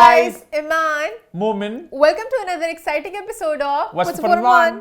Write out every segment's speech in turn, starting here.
guys, Iman. Momin. Welcome to another exciting episode of What's for One?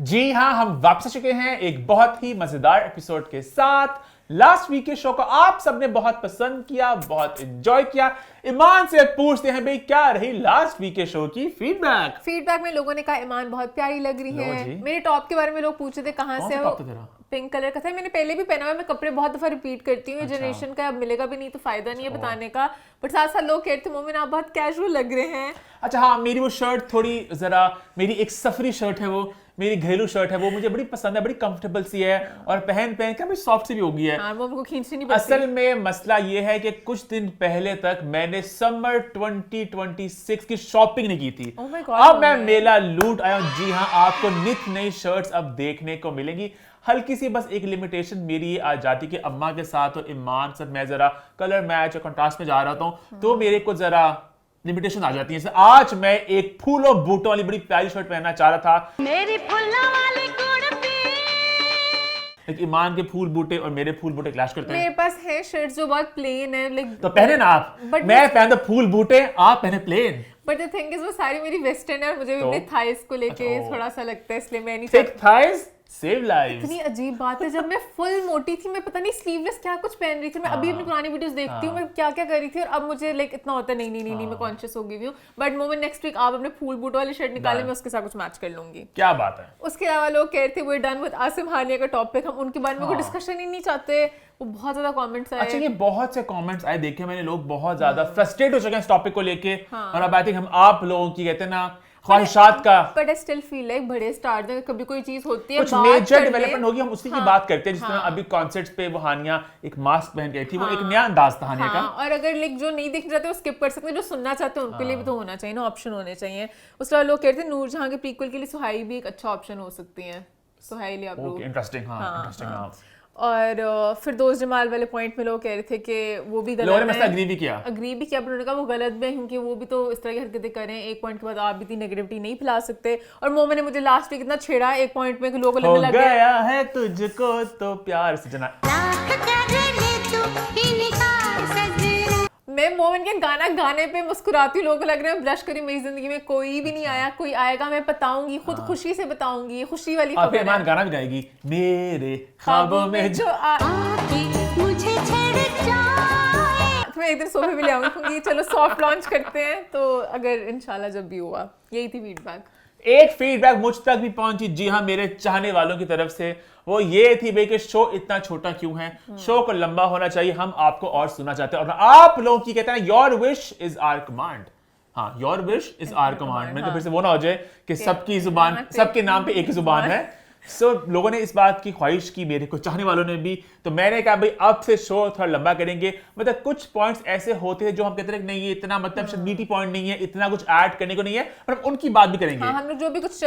जी हाँ, हम वापस आ चुके हैं एक बहुत ही मजेदार एपिसोड के साथ। लास्ट वीक के शो को आप सबने बहुत पसंद किया, बहुत एंजॉय किया। ईमान से पूछते हैं भाई क्या रही लास्ट वीक के शो की फीडबैक में लोगों ने कहा ईमान बहुत प्यारी लग रही है। मेरे टॉप के बारे में लोग पूछ रहे थे कहाँ से हो। पिंक कलर का था, मैंने पहले भी पहना हुआ है। मैं कपड़े बहुत दफा रिपीट करती हूँ। जनरेशन का अब मिलेगा भी नहीं तो फायदा नहीं है बताने का। बट साथ साथ लोग कहते थे मोमिन आप बहुत कैजुअल लग रहे हैं। अच्छा हाँ, मेरी वो शर्ट थोड़ी जरा, मेरी एक सफरी शर्ट है, वो मेरी घरेलू शर्ट है, वो मुझे बड़ी पसंद है, बड़ी कंफर्टेबल सी है और पहन के बड़ी सॉफ्ट सी भी हो गई है। वो को खींचनी नहीं पड़ती। असल में मसला ये है कि कुछ दिन पहले तक मैंने समर 2026 की शॉपिंग नहीं की थी। अब मैं मेला लूट आया हूं। जी हाँ, आपको नित नई शर्ट्स अब देखने को मिलेंगी। हल्की सी बस एक लिमिटेशन मेरी ये आ जाती कि अम्मा के साथ और ईमान साथ मैं जरा कलर मैच और कंट्रास्ट में जा रहा हूं तो मेरे को जरा लिमिटेशन आ जाती है। जैसे आज मैं एक फूलों बूटों वाली बड़ी प्यारी शर्ट पहनना चाह रहा था। मेरी फूलों वाली कुर्ती। एक ईमान के फूल बूटे और मेरे फूल बूटे क्लैश करते हैं। मेरे पास है शर्ट्स जो बहुत प्लेन है, लाइक तो पहने ना आप। मैं पहनता फूल बूटे, आप पहने plain. But the thing is वो सारी मेरी वेस्टर्न है और मुझे भी अपने थाइस को लेके थोड़ा सा लगता है, इसलिए मैं नहीं थिक थाइस सेव लाइव्स। इतनी अजीब बात है, जब मैं फुल मोटी थी मैं पता नहीं स्लीवलेस क्या कुछ पहन रही थी। मैं अभी अपनी पुरानी वीडियोस देखती हूँ मैं क्या क्या कर रही थी और अब मुझे लाइक इतना होता है नहीं मैं कॉन्शियस हो गई हूँ। बट मोमेंट नेक्स्ट वीक आप अपने फूल बूट वाली शर्ट निकाले, मैं उसके साथ कुछ मैच कर लूंगी। क्या बात है। उसके अलावा लोग कह रहे थे वो डन विद आसिम हानिया का टॉपिक, हम उनके बारे में कोई डिस्कशन ही नहीं चाहते। वो बहुत ज्यादा कमेंट्स आए। अच्छा, ये बहुत से कमेंट्स आए, देखे मैंने, लोग बहुत ज्यादा फ्रस्ट्रेट हो चुके हैं इस टॉपिक को लेके। और अब आई थिंक हम आप लोगों की कहते हैं ना ख्वाहिशात का, but I still feel like बड़े स्टार में कभी कोई चीज होती है कुछ मेजर डेवलपमेंट होगी, हम उसी की बात करते हैं। जिस तरह अभी कॉन्सर्ट्स पे वो हानिया एक मास्क पहन के आई थी, वो एक नया अंदाज था हानिया का। और अगर लाइक जो नहीं देखना चाहते वो स्किप कर सकते हैं, जो सुनना चाहते हैं उनके लिए भी तो होना चाहिए ना, ऑप्शन होने चाहिए। उसके बाद लोग कहते हैं नूरजहां के प्रीक्वल के लिए सुहाई भी एक अच्छा ऑप्शन हो सकती है। सुहाई लिया ब्रो, इंटरेस्टिंग। हां इंटरेस्टिंग। हां, और फिर दोस्त जमाल वाले पॉइंट में लोग कह रहे थे कि वो भी गलत है। लोगों ने अग्री भी किया बट उन्होंने कहा वो गलत भी है क्योंकि वो भी तो इस तरह की हरकतें करें। एक पॉइंट के बाद आप भी इतनी नेगेटिविटी नहीं फैला सकते। और मोमिन ने मुझे लास्ट वीक इतना छेड़ा एक पॉइंट में कि लोगों को लगने लग गया है तुझको तो प्यार से जना। मैं मोमिन के गाना गाने पे मुस्कुराती हूँ, लोगों को लग रहा है ब्रश करी। मेरी जिंदगी में कोई भी नहीं आया, कोई आएगा मैं बताऊंगी, खुद खुशी से बताऊंगी। खुशी वाली खबर है। ईमान गाना भी गाएगी, मेरे ख्वाबों में जो मुझे छेड़ जाए। तो मैं एक दिन सोफे भी ले आऊंगी। चलो सॉफ्ट लॉन्च करते हैं, तो अगर इंशाल्लाह जब भी हुआ। यही थी फीडबैक। एक फीडबैक मुझ तक भी पहुंची, जी हाँ, मेरे चाहने वालों की तरफ से। वो ये थी भाई कि शो इतना छोटा क्यों है, शो को लंबा होना चाहिए, हम आपको और सुनना चाहते हैं। और आप लोगों की कहते हैं your wish is our command. हाँ, your wish is our command. मैंने फिर से वो ना हो जाए कि सबकी जुबान, सबके नाम पे एक ही जुबान है। लोगों ने इस बात की ख्वाहिश की, मेरे को चाहने वालों ने भी। तो मैंने कहा भाई अब से शो थोड़ा लंबा करेंगे। मतलब कुछ पॉइंट्स ऐसे होते हैं जो हम कहते हैं नहीं ये इतना मतलब मीठी पॉइंट नहीं है, इतना कुछ ऐड करने को नहीं है, पर उनकी बात भी करेंगे। हम लोग जो भी कुछ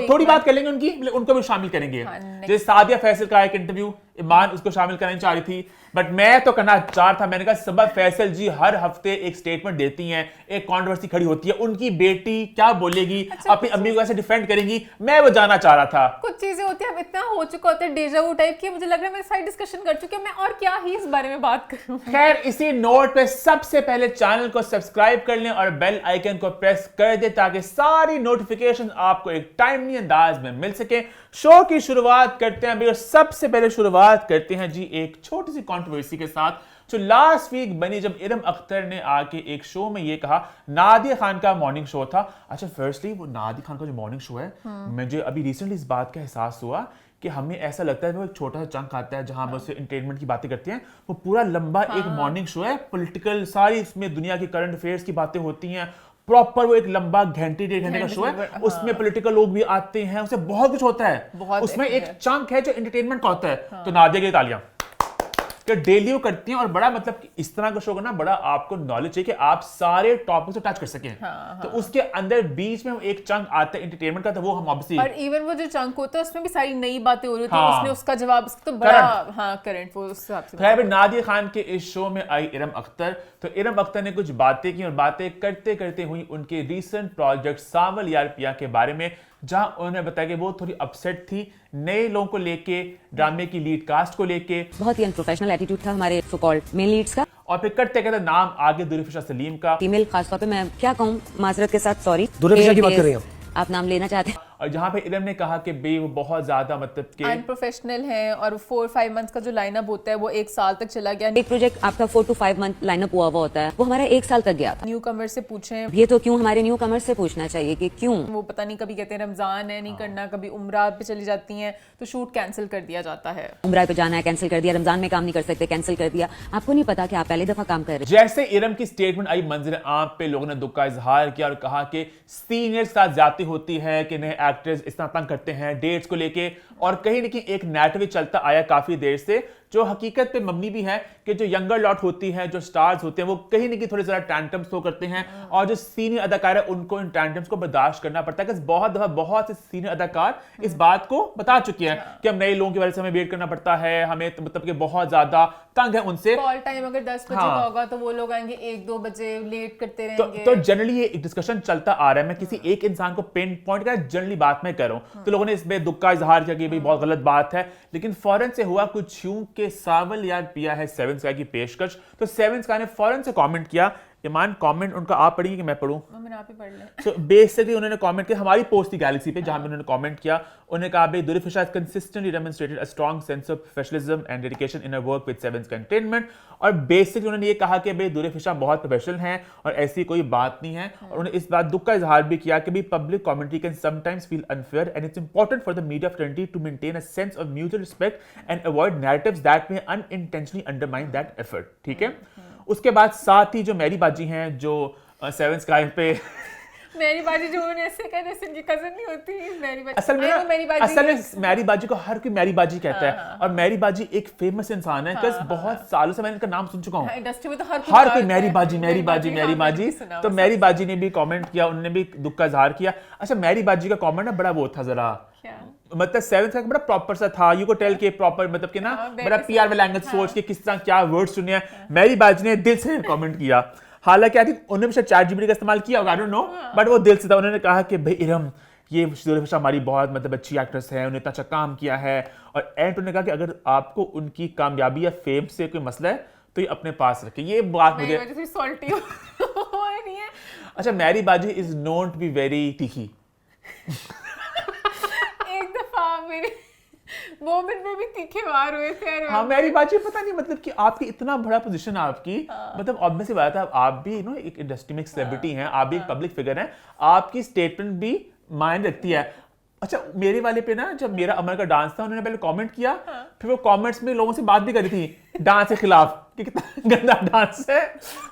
थोड़ी बात कर लेंगे उनकी, उनको भी शामिल करेंगे। जैसे सादिया फैसल का एक इंटरव्यू, ईमान उसको शामिल करना चाह रही थी, बट मैं तो करना चाह था। मैंने कहा सबा फैसल जी हर हफ्ते एक स्टेटमेंट देती हैं, एक कंट्रोवर्सी खड़ी होती है, उनकी बेटी क्या बोलेगी, अपनी अम्मी को कैसे डिफेंड करेंगी, मैं वो जानना चाह रहा था। कुछ चीजें होती है, अब इतना हो चुका होता है डेजा वू टाइप की, मुझे लग रहा है मैं साइड डिस्कशन कर चुकी हूं, मैं और क्या ही इस बारे में बात करूं। खैर, इसी नोट पे सबसे पहले चैनल को सब्सक्राइब कर लें और बेल आइकन को प्रेस कर दें ताकि सारी नोटिफिकेशन आपको एक टाइमली अंदाज में मिल सके। शो की शुरुआत करते हैं अभी, और सबसे पहले शुरुआत करते हैं जी एक छोटी सी कंट्रोवर्सी के साथ जो लास्ट वीक बनी, जब इरम अख्तर ने आके एक शो में ये कहा, नादिया खान का मॉर्निंग शो था। अच्छा, फर्स्टली वो नादिया खान का जो मॉर्निंग शो है, मुझे अभी रिसेंटली इस बात का एहसास हुआ कि हमें ऐसा लगता है वो एक छोटा सा चंक आता है जहां हम उससे एंटरटेनमेंट की बातें करते हैं, वो पूरा लंबा एक मॉर्निंग शो है, पॉलिटिकल सारी इसमें दुनिया की करंट अफेयर्स की बातें होती हैं, प्रॉपर वो एक लंबा घंटे 1.5 घंटे का शो है। उसमें पॉलिटिकल लोग भी आते हैं, उसमें बहुत कुछ होता है, उसमें एक चंक है जो एंटरटेनमेंट का होता है। तो नादिया की तालियां कि डेली वो करती हैं और बड़ा मतलब इस तरह का शो करना, बड़ा आपको नॉलेज चाहिए कि आप सारे टॉपिक से टच कर सकें। तो उसके अंदर बीच में एक चंक आता है एंटरटेनमेंट का, तो वो हम ऑब्वियसली, और इवन वो जो चंक होता है उसमें भी सारी नई बातें हो रही होती हैं, उसने उसका जवाब तो बड़ा करंट वो उस हिसाब से। खैर, नादिया खान के इस शो में आई इरम अख्तर, तो इरम अख्तर ने कुछ बातें की और बातें करते करते हुई उनके रीसेंट प्रोजेक्ट सांवल यार पिया के बारे में, जहां उन्होंने बताया कि वो थोड़ी अपसेट थी नए लोगों को लेके, ड्रामे की लीड कास्ट को लेके। बहुत ही अनप्रोफेशनल एटीट्यूड था हमारे सो कॉल्ड मेन लीड्स का। और फिर करते कहते नाम आगे दुरफिशा सलीम का। फीमेल खासतौर पे मैं क्या कहूँ, माजरत के साथ सॉरी, दुरफिशा की बात कर रही हैं आप नाम लेना चाहते हैं। और जहां पे इरम ने कहा कि बे वो बहुत ज्यादा मतलब कि अनप्रोफेशनल है और 4-5 मंथ्स का जो लाइनअप होता है वो 1 साल तक चला गया। एक प्रोजेक्ट आपका 4 to 5 मंथ लाइनअप हुआ होता है, वो हमारा 1 साल तक गया था। न्यू कमर से पूछें, ये तो क्यों हमारे न्यू कमर से पूछना चाहिए कि क्यों वो पता नहीं कभी कहते हैं रमजान है नहीं करना, कभी उम्रा पे चली जाती हैं तो शूट कैंसिल कर दिया जाता है। उम्रा पे जाना है कैंसिल कर दिया, रमजान में काम नहीं कर सकते कैंसिल कर दिया। आपको नहीं पता कि आप पहले दफा काम कर रहे हैं। जैसे इरम की स्टेटमेंट आई मंजर आम पे लोगों ने दुख का इजहार किया और कहा कि सीनियर्स के साथ ज्यादती होती है कि नए एक्टर्स इस तरह तंग करते हैं डेट्स को लेके। और कहीं ना कहीं एक नैरेटिव चलता आया काफी देर से जो हकीकत पे मबनी भी है कि जो यंगर लॉट होती है, जो स्टार्स होते हैं, वो कहीं ना कहीं थोड़े ज्यादा टैंटम्स शो करते हैं और जो सीनियर अदाकार है उनको इन टैंटम्स को बर्दाश्त करना पड़ता है। बहुत दफा बहुत से सीनियर अदाकार इस बात को बता चुके हैं कि हम नए लोगों की वजह से हमें वेट करना पड़ता है, हमें मतलब कि बहुत ज्यादा तंग है उनसे। कॉल टाइम अगर 10 बजे का होगा तो वो लोग आएंगे 1-2 बजे, लेट करते रहेंगे। तो जनरली ये डिस्कशन चलता आ रहा है। मैं किसी एक इंसान को पिन पॉइंट कर जनरली बात मैं कर रहा हूं तो लोगों ने इसमें दुख का इजहार किया कि भाई बहुत गलत बात है, लेकिन फौरन से हुआ कुछ यूं के सावल याद पिया है सेवन स्काई की पेशकश। तो सेवन स्काई ने फौरन से कमेंट किया। ईमान कमेंट उनका आप पढ़ेंगे कि मैं पढ़ूं? मैंने आप ही पढ़ लिया। सो बेसिकली उन्होंने कमेंट किया, हमारी पोस्ट थी गैलेक्सी पे जहां पे उन्होंने कमेंट किया। उन्होंने कहा भाई दुरफिशा has consistently demonstrated a strong sense of professionalism and dedication in her work with Seven Sky Entertainment। और बेसिकली उन्होंने ये कहा कि भाई दुरफिशा बहुत प्रोफेशनल हैं और ऐसी कोई बात नहीं है। और उन्होंने इस बात दुख का इजहार भी किया कि भाई public commentary can sometimes feel unfair and it's important for the media friendly to maintain a sense of mutual respect and avoid narratives that may unintentionally undermine that effort. ठीक है। उसके बाद साथ ही जो मैरी बाजी हैं जो सेवन स्काई पे मेरी बाजी जो उन्होंने ऐसे कहा जैसे इनकी कजन नहीं होती मैरी बाजी। असल में मैरी बाजी को हर कोई मैरी बाजी कहता है और मैरी बाजी एक फेमस इंसान है। बहुत सालों से मैंने इनका नाम सुन चुका हूँ इंडस्ट्री में, तो हर कोई मैरी बाजी। तो मैरी बाजी ने भी कमेंट किया, उन्होंने भी दुख का इजहार किया। अच्छा, मैरी बाजी का कमेंट ना बड़ा वो था जरा, मतलब सेवन का बड़ा प्रॉपर सा था। यू को टेल के प्रॉपर मतलब कि ना बड़ा पीआर वाला एंगल सोच के किस तरह क्या वर्ड्स चुने हैं। मैरी बाजी ने दिल से कमेंट किया। हालांकि आई थिंक उन्होंने शायद चैट जीपीटी का इस्तेमाल किया होगा, आई डोंट नो, बट वो दिल से था। उन्होंने कहा कि भाई इरम ये दुरफिशा हमारी बहुत मतलब अच्छी एक्ट्रेस है, उन्होंने इतना अच्छा काम किया है। और एंड उन्होंने कहा कि अगर आपको उनकी कामयाबी या फेम से कोई मसला है तो ये अपने पास रखे। ये बात मुझे नहीं है। अच्छा, मैरी बाजी is known to be very तीखी। एक दफा मेरे मोमेंट में भी तीखे वार हुए थे। हाँ, मैरी बाजी पता नहीं मतलब कि आपकी इतना बड़ा पोजीशन आपकी, मतलब ऑब्वियसली बात है आप भी नो एक इंडस्ट्री में एक सेलिब्रिटी हैं, आप भी एक पब्लिक फिगर हैं, आपकी स्टेटमेंट भी मायने रखती है। अच्छा, मेरे वाले पे ना जब मेरा अमर का डांस था उन्होंने पहले कमेंट किया, फिर वो कमेंट्स में लोगों से बात भी करी थी डांस के खिलाफ कि कितना गंदा डांस है,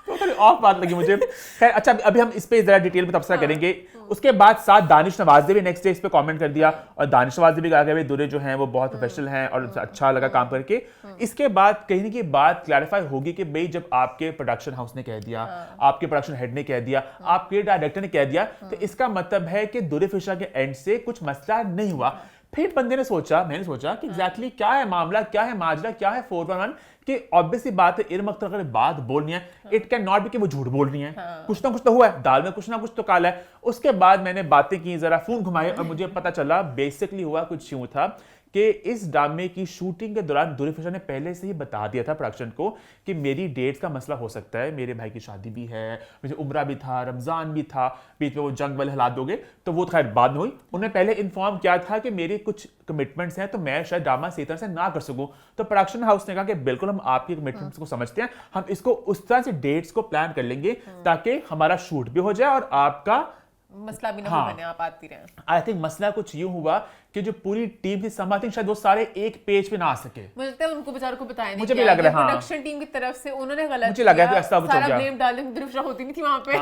तो थोड़ी ऑफ बात लगी मुझे। खैर, अच्छा अभी हम इस पे जरा डिटेल में तबसरा करेंगे। उसके बाद साथ दानिश नवाज ने भी नेक्स्ट डे इस पे कमेंट कर दिया और दानिश नवाज ने भी कहा कि भाई दुरे जो हैं वो बहुत प्रोफेशनल हैं और अच्छा लगा काम करके। इसके बाद कहीं ना कहीं बात क्लैरिफाई होगी कि भाई जब आपके प्रोडक्शन हाउस ने कह दिया, आपके प्रोडक्शन हेड ने कह दिया, आपके डायरेक्टर ने कह दिया, तो इसका मतलब है कि दुरफिशा के एंड से कुछ मसला नहीं हुआ। फिर बंदे ने सोचा, मैंने सोचा कि एग्जैक्टली क्या है मामला, क्या है माजरा, क्या है 411 कि ऑब्वियसली बात है इरम अख्तर अगर बात बोलनी है इट कैन नॉट बी कि वो झूठ बोल रही है। कुछ ना कुछ तो हुआ है, दाल में कुछ ना कुछ तो काला है। उसके बाद मैंने बातें की, जरा फोन घुमाए और मुझे पता चला बेसिकली हुआ कुछ यूं था कि इस ड्रामे की शूटिंग के दौरान दुरफिशा ने पहले से ही बता दिया था प्रोडक्शन को कि मेरी डेट्स का मसला हो सकता है, मेरे भाई की शादी भी है, मुझे उम्रा भी था, रमजान भी था, बीच में वो जंग वाले हालात दोगे, तो वो खैर बाद में हुई। उन्होंने पहले इन्फॉर्म किया था कि मेरी कुछ कमिटमेंट्स हैं तो मैं शायद ड्रामा सही तरह से ना कर सकूं। तो प्रोडक्शन हाउस ने कहा कि बिल्कुल हम आपकी कमिटमेंट्स को समझते हैं, हम इसको उस तरह से डेट्स को प्लान कर लेंगे ताकि हमारा शूट भी हो जाए और आपका मसला भी ना बने, आप आती रहे। आई थिंक मसला कुछ यूं हुआ कि जो पूरी टीम थी संभालती शायद वो सारे एक पेज पे ना आ सके। मुझे लगता है उनको बेचारों को बताया नहीं, मुझे भी लग रहा है प्रोडक्शन टीम की तरफ से उन्होंने गलत मुझे लगा कि ऐसा कुछ हो गया, सारा ब्लेम डाल दिया। दुरफिशा होती नहीं थी वहां पे,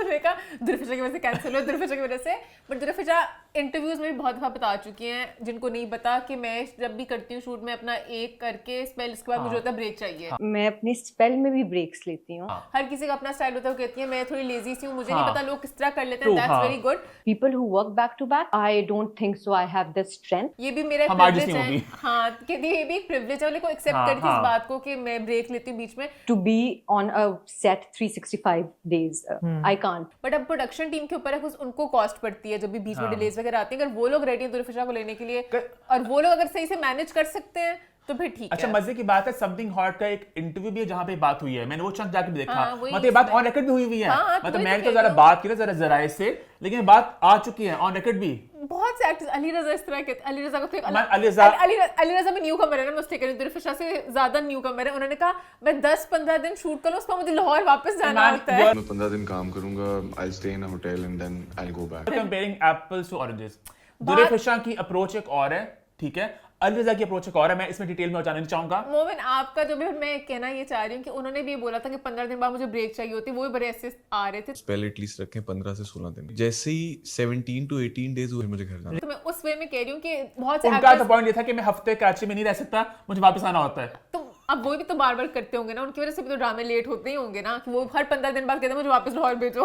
देखा दुरफिशा की वजह से कैंसिल हुआ, दुरफिशा की वजह से। बट दुरफिशा इंटरव्यूज में भी बहुत दफा बता चुकी हैं जिनको नहीं पता कि मैं जब भी करती हूँ शूट में अपना एक करके स्पेल, इसके बाद मुझे होता है ब्रेक चाहिए। मैं अपनी स्पेल में भी ब्रेक्स लेती हूँ। हर किसी का अपना स्टाइल होता है, वो कहती है मैं थोड़ी लेजी सी हूँ, मुझे नहीं पता लोग किस तरह कर लेते हैं, that's very good. People who work back to back, I don't think so I have this a strength. ये भी मेरा हमारी privilege जितनी है। होगी। हाँ, कहती है ये भी एक privilege है, वाले को accept हाँ, करती है इस हाँ। बात को कि मैं ब्रेक लेती हूँ बीच में। To be on a set 365 days, I can't. But अब प्रोडक्शन टीम के ऊपर है कुछ उनको कॉस्ट पड़ती है जब भी बीच में हाँ। डिलेज वगैरह आती है। अगर वो लोग रेडी हैं दुर्फिशा को लेने के लिए और वो लोग अगर सही से मैनेज कर सकते हैं तो फिर ठीक अच्छा है। मजे की बात है, समथिंग हॉट का एक इंटरव्यू भी है जहाँ पे बात हुई है, मैंने वो चंक जाके भी देखा। हाँ, वही मतलब ये बात इसमें। ऑन रिकॉर्ड भी हुई है। हाँ, तो मतलब वही मैंने तो तो कह जरा रही हूँ। बात की ना जरा जराए से, लेकिन बात आ चुकी है ऑन रिकॉर्ड भी। बहुत से एक्टर्स, अली रजा इस तरह के, अली रजा को तो एक मैं अली रजा- अली रजा में न्यू कमर है ना, मैं उसके कह रही हूँ दुर्फिशा से ज्यादा न्यू कमर है। उन्होंने कहा मैं 10-15 दिन शूट कर लूँ, उसके बाद मुझे लाहौर वापस जाना Man, होता है। मैं 15 दिन काम करूंगा, I'll stay in a hotel and then I'll go back. Comparing apples to oranges, दुर्फिशा की अप्रोच एक और है, ठीक है, अली रजा की अप्रोच एक और है। मैं इसमें डिटेल में जाना नहीं चाहूंगा। मोमिन आपका जो भी मैं कहना ये चाह रही हूँ कि उन्होंने भी ये बोला था कि 15 दिन बाद मुझे ब्रेक चाहिए होती, वो भी बड़े ऐसे आ रहे थे। स्पेल एटलीस्ट रखें 15 से 16 दिन। जैसे ही 17 to 18 डेज हुए मुझे घर जाना। तो मैं उस वे में कह रही हूँ कि बहुत से उनका तो एक्टर्स पॉइंट ये था कि मैं हफ्ते कराची में नहीं रह सकता, मुझे वापस आना होता है। तो अब वो भी तो बार बार करते होंगे ना, उनकी वजह से भी तो ड्रामे लेट होते ही होंगे ना, कि वो हर 15 दिन बाद कहते हैं मुझे वापस लाहौर भेजो।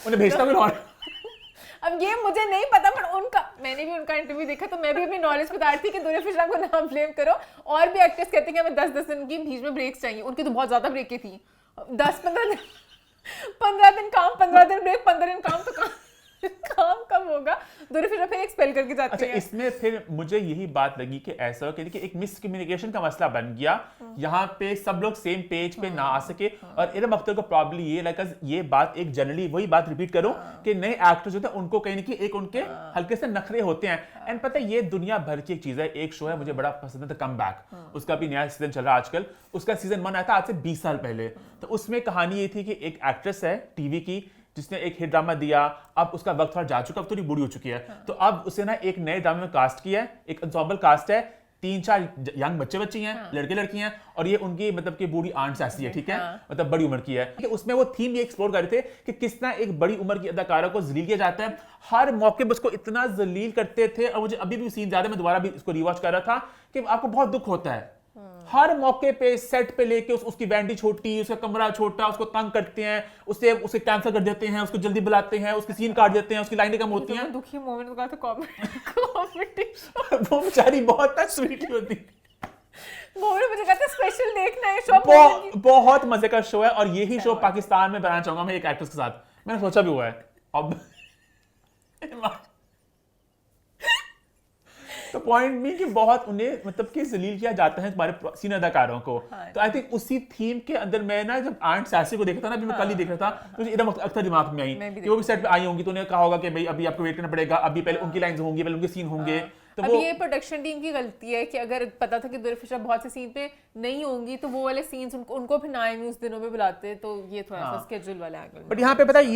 उन्हें भेजता भी लाहौर। अब ये मुझे नहीं पता, पर उनका, मैंने भी उनका इंटरव्यू देखा तो मैं भी अपनी नॉलेज बता रही थी कि दुर्फिशा को ना ब्लेम करो। और भी एक्टर्स कहते हैं कि हमें 10-10 दिन की बीच में ब्रेक्स चाहिए, उनकी तो बहुत ज्यादा ब्रेकें थी। 10-15 दिन 15 दिन काम, 15 दिन ब्रेक, 15 दिन काम, तो काम कब होगा? दुर्फिशा फिर एक्सपेल करके जाती अच्छा है। इसमें फिर मुझे यही बात लगी कि ऐसा हो कि एक मिसकम्युनिकेशन का मसला बन गया, यहाँ पे सब लोग सेम पेज पे ना आ सके। और इरम अख्तर को प्रॉब्लम ये लगा, ये बात एक जनरली वही बात रिपीट करूं कि नए एक्टर्स होते हैं उनको कहीं ना कहीं एक उनके हल्के से नखरे होते हैं। एंड पता है ये दुनिया भर की एक चीज है। एक शो है मुझे बड़ा पसंद है, द कमबैक, उसका भी नया सीजन चल रहा है आजकल। उसका सीजन 1 आया था आज से 20 साल पहले। तो उसमें कहानी ये थी कि एक एक्ट्रेस है टीवी की जिसने एक हिट ड्रामा दिया, अब उसका वक्त थोड़ा जा चुका, अब थोड़ी बूढ़ी हो चुकी है। तो अब उसे ना एक नए ड्रामे में कास्ट किया है, एक एंसेम्बल कास्ट है, 3-4 यंग बच्चे हैं, लड़के लड़कियां, और ये उनकी मतलब कि बूढ़ी आंट ऐसी है, ठीक है, मतलब बड़ी उम्र की है। कि उसमें वो थीम ये एक्सप्लोर कर रहे थे कि किस तरह एक बड़ी उम्र की अदाकारा को जलील किया जाता है। हर मौके पर उसको इतना जलील करते थे, और मुझे अभी भी सीन याद है, मैं दोबारा भी इसको रिवॉच कर रहा था, कि आपको बहुत दुख होता है। हर मौके पे सेट पे लेके उसकी वैंडी छोटी, उसका कमरा छोटा, उसको तंग करते हैं, उसे कैंसिल कर देते हैं, उसको जल्दी बुलाते हैं, उसकी सीन काट देते हैं, उसकी लाइनें कम होती हैं। दुखी मोमेंट का तो कॉमेडी वो बेचारी बहुत स्वीट होती है। मोमेंट मुझे कहता है स्पेशल देखना है शो। बहुत मजे का शो है, और यही शो पाकिस्तान में बनाना चाहूंगा मैं एक एक्ट्रेस के साथ। मैंने सोचा भी हुआ है अब। तो पॉइंट भी कि बहुत उन्हें मतलब कि जलील किया जाता है तुम्हारे सीनियर अदाकारों को। तो आई थिंक उसी थीम के अंदर मैं ना जब आंट सैसी को देखा था ना, अभी मैं कल ही देख रहा था, तो मुझे इरम अख्तर दिमाग में आई कि वो भी सेट पे आई होंगी, तो उन्हें कहा होगा कि भाई अभी आपको वेट करना पड़ेगा, अभी पहले उनकी लाइंस होंगी, पहले उनके सीन होंगे। तो अब वो ये प्रोडक्शन टीम की गलती है कि अगर पता था कि दुर्फिशा बहुत से सीन पे नहीं होंगी तो वो वाले सीन्स उनको फिर ना उस दिनों में बुलाते, तो ये थोड़ा सा स्केड्यूल वाले एंगल। बट यहाँ पे पता है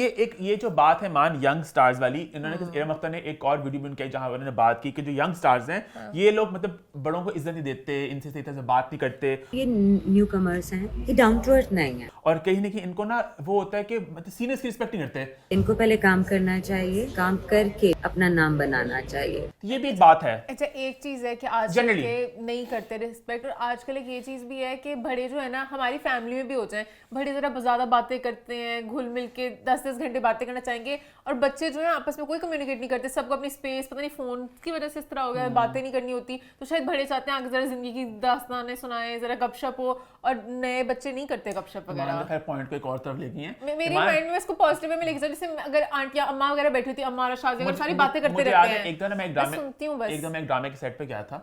ये जो बात है मान यंग स्टार्स वाली, इन्होंने इरम अख्तर ने एक और वीडियो भी उनकी जहाँ उन्होंने बात की कि जो यंग स्टार्स हैं ये लोग मतलब बड़ों को इज्जत नहीं देते, इनसे सही तरह से बात नहीं करते, ये न्यू कमर्स हैं, ये डाउन टू अर्थ नहीं है। और कहीं ना कहीं इनको ना वो होता है कि मतलब सीनियर्स की रिस्पेक्ट नहीं करते। इनको पहले काम करना चाहिए, काम करके अपना नाम बनाना चाहिए। ये भी एक बात है। अच्छा एक चीज है कि आज Generally. के नहीं करते रिस्पेक्ट, और आजकल एक ये चीज भी है कि बड़े जो है ना हमारी फैमिली में भी हो जाए, बड़े जरा ज्यादा बातें करते हैं, घुल मिल के 10-10 घंटे बातें करना चाहेंगे, और बच्चे जो है आपस में कोई कम्युनिकेट नहीं करते, सबको अपनी स्पेस, पता नहीं फोन की वजह से इस तरह हो गया, बातें नहीं करनी होती। तो शायद बड़े चाहते हैं आगे जरा जिंदगी की दास्तानें सुनाएं, जरा गपशप हो, और नए बच्चे नहीं करते गपशप वगैरह। खैर पॉइंट को एक और तरफ ले गई हैं। मेरी माइंड में इसको पॉजिटिव वे में लेके जाओ, जैसे अगर आंटियां अम्मा वगैरह बैठी होती, अम्मा और शादी वगैरह सारी बातें करते मुझे रहते याद है, हैं। एक दिन मैं सुनती हूँ बस। एक दिन मैं एक ड्रामे के सेट पे गया था,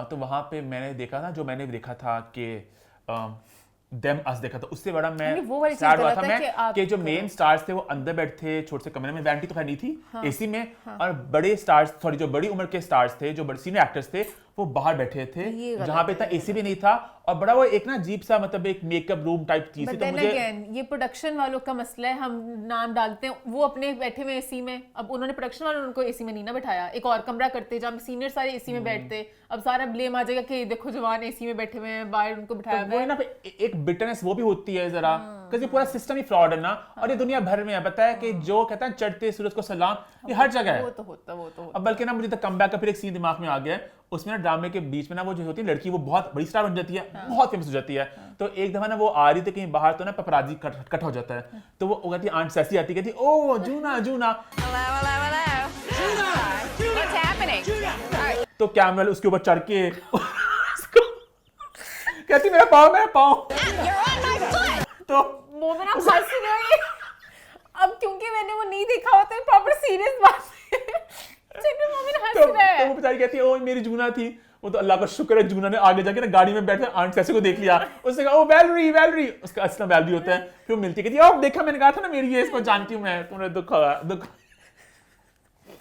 तो वहां पे मैंने देखा था, जो मैंने देखा था कि देम अस देखा था, उससे बड़ा मैं वो वाली चीज़ सैड हुआ गलत था है मैं कि जो मेन स्टार्स थे वो अंदर बैठे थे छोटे से कमरे में, वैनिटी तो खैर नहीं थी, एसी में, और बड़े स्टार्स, सॉरी जो बड़ी उम्र के स्टार्स थे, जो बड़े सीनियर एक्टर्स थे, वो बाहर बैठे थे जहां पे इतना एसी भी नहीं था, और बड़ा वो एक ना अजीब सा मतलब एक मेकअप रूम टाइप चीज थी। तो मुझे ये प्रोडक्शन वालों का मसला है, हम नाम डालते हैं, वो अपने बैठे हुए एसी में, अब उन्होंने प्रोडक्शन वालों ने उनको एसी में नहीं ना बैठाया, एक और कमरा करते जहां सीनियर सारे एसी में बैठते, अब सारा ब्लेम आ जाएगा कि देखो जवान एसी में बैठे हुए हैं, बाहर उनको बिठाया वो है ना एक बिटरनेस वो भी होती है जरा, क्योंकि पूरा सिस्टम ही फ्रॉड है ना, और ये दुनिया भर में है, पता है कि जो कहता है चढ़ते सूरज को सलाम, ये हर जगह है। वो तो होता अब बल्कि ना मुझे तो कमबैक का फिर एक सीन दिमाग में आ गया है, उसमें ना ड्रामे के बीच में ना वो जो होती है लड़की, वो बहुत बड़ी स्टार बन जाती है, बहुत फेमस हो जाती है। तो एक दफा ना वो आ रही थी कहीं बाहर, तो ना पपराजी कट हो जाता है, तो वो कहती है, आंट सैसी आती, कहती ओ जूना जूना, What's happening? तो कैमरा उसके ऊपर चढ़ के कहती मेरा पाँव तो मोमिन आप हंस रहे हो। अब क्योंकि मैंने वो नहीं देखा होता है प्रॉपर सीरियस बात है। मोमिन हंस रहा है। तो वो बेचारी कहती है ओ मेरी जूना थी। वो तो अल्लाह का शुक्र है जूना ने आगे जाके ना गाड़ी में बैठे आंट कैसे को देख लिया। उसने कहा ओ वैलरी उसका असली वैलरी होता है। फिर वो मिलती है कहती है देखा मैंने कहा था ना मेरी ये इसको जानती हूँ मैं। तुम्हें दुख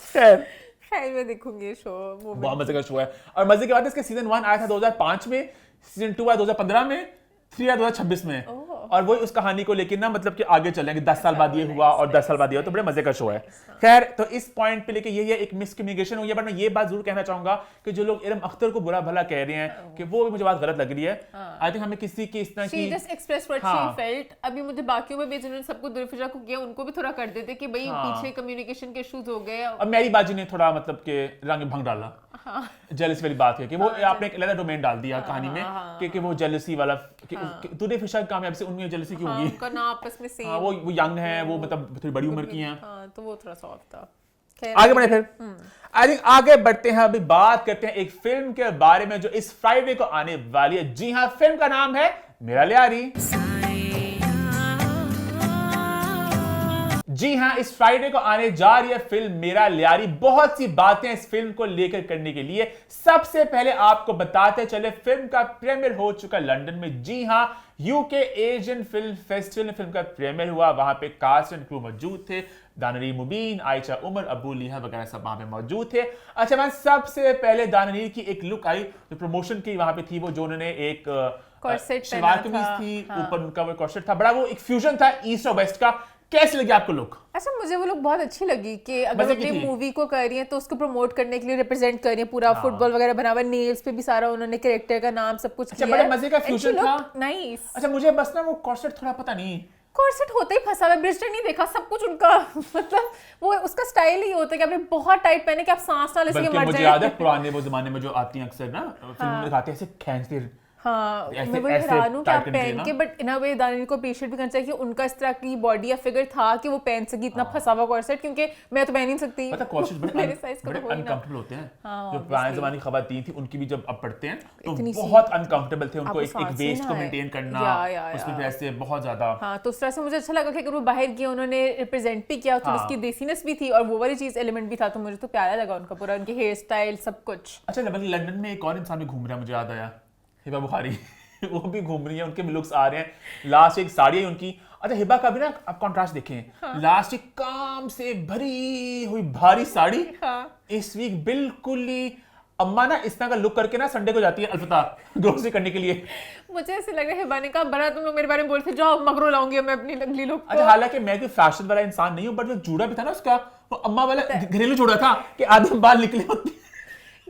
खैर मैं देखूंगी ये शो। बहुत मजे का शो है। और मजे की बात है इसका सीजन 1 आया था 2005 में, सीजन 2 आया 2015 में, 3 आया 2026 में। और वही उस कहानी को लेकर ना मतलब कि आगे चलेंगे 10 साल बाद ये हुआ और 10 साल बाद ये हुआ। तो बड़े मजे का शो है। खैर तो इस पॉइंट पे लेके ये एक मिसकम्युनिकेशन हुई है। बट मैं ये बात जरूर कहना चाहूंगा कि जो लोग इरम अख्तर को बुरा भला कह रहे हैं कि वो भी मुझे बात गलत लग रही है। आई थिंक हमें किसी की इस तरह She की just expressed what she felt। अभी मुझे बाकियों में भी जिन्होंने सबको दुर्फिजा को किया उनको भी थोड़ा कर देते कि भाई पीछे कम्युनिकेशन के इश्यूज हो गए। अब मेरी बाजी ने थोड़ा मतलब के रंग भंग डाला। जेलसी वाली बात है कि वो आपने एक अलग डोमेन डाल दिया कहानी में कि वो जेलसी वाला तूने फिशा कामयाब से उनमें जेलसी क्यों होगी। उनका ना आपस में सेम। वो यंग है, वो मतलब थोड़ी बड़ी उम्र की हैं। तो वो थोड़ा सॉफ्ट था। आगे बढ़े फिर आई थिंक आगे बढ़ते हैं। अभी बात करते हैं एक फिल्म के बारे में जो इस फ्राइडे को आने वाली है। जी हाँ, फिल्म का नाम है मेरा लियारी। जी हाँ, इस फ्राइडे को आने जा रही है फिल्म मेरा लियारी। बहुत सी बातें इस फिल्म को लेकर करने के लिए सबसे पहले आपको बताते चले फिल्म का प्रीमियर हो चुका लंदन में। जी हाँ, यूके एशियन फिल्म फेस्टिवल में फिल्म का प्रीमियर हुआ। वहां पे कास्ट एंड क्रू मौजूद थे। दानरी मुबीन, आयशा उमर, अबू लिहा वगैरह सब वहां पे मौजूद थे। अच्छा मैं सबसे पहले दानरी की एक लुक आई जो प्रमोशन की वहां पे थी, वो जो उन्होंने एक कॉर्सेट सलवार कमीज थी, ऊपर उनका वो कॉर्सेट था। बड़ा वो एक फ्यूजन था ईस्ट और वेस्ट का। कैसी लगी आपको लुक? अच्छा मुझे वो लोग बहुत अच्छी लगी कि अगर अपनी मूवी को कर रही है तो उसको प्रमोट करने के लिए रिप्रेजेंट कर रही है। पूरा फुटबॉल वगैरह बना हुआ, नेल्स पे भी सारा उन्होंने कैरेक्टर का नाम सब कुछ किया। बड़े मजे का फ्यूजन था। नाइस। अच्छा मुझे बस ना वो कॉर्सेट थोड़ा पता नहीं, कॉर्सेट होते ही फंसा हुआ। ब्रिजटन नहीं देखा सब कुछ उनका मतलब वो उसका स्टाइल ही होता है कि आपने बहुत टाइट पहने कि आप सांस ना ले सके मर जाए। मुझे याद है पुराने वो जमाने में जो आती हैं अक्सर ना फिल्म में दिखाते हैं ऐसे खींचते। हाँ मैं वही हैरान हूँ कि आप पहन के बट इन अ वे दानिश को अप्रिशिएट भी करना चाहिए कि उनका इस तरह की बॉडी या फिगर था कि वो पहन सकी इतना फंसा हुआ कॉर्सेट। क्योंकि मैं तो पहन नहीं सकती। पता कॉर्सेट मेरे साइज का बड़े तो हो ही ना। अनकंफर्टेबल होते हैं। जो पुराने जमाने की खवातीन थी उनकी भी जब अब पढ़ते हैं तो बहुत अनकंफर्टेबल थे। उनको एक वेस्ट को मेंटेन करना उसमें वैसे बहुत ज्यादा। हाँ तो उस तरह से मुझे अच्छा लगा कि अगर वो बाहर गए उन्होंने रिप्रेजेंट भी किया तो उसकी देसीनेस भी थी और वो वाली चीज एलिमेंट भी था। तो मुझे तो प्यारा लगा उनका पूरा, उनके हेयर स्टाइल सब कुछ। अच्छा लंदन में एक और इंसान भी घूम रहा है, मुझे याद आया, हिबा बुखारी वो भी घूम रही है, उनके भी लुक्स आ रहे हैं। लास्ट एक साड़ी है उनकी। अच्छा हिबा का भी ना आप कंट्रास्ट देखें। लास्ट एक काम से भरी हुई भारी साड़ी। इस वीक बिल्कुल ही अम्मा ना इस तरह का लुक करके ना संडे को जाती है अलफता ग्रोसरी करने के लिए। मुझे ऐसे लग रहा है हिबा ने कहा बड़ा तुम लोग मेरे बारे में बोलते जाओ मगरो लाऊंगी मैं अपनी अगली लुक। अच्छा हालांकि मैं कोई फैशन वाला इंसान नहीं हूँ बट जो जूड़ा भी था ना उसका वो अम्मा वाला घरेलू जूड़ा था कि आधे बाल निकले होते।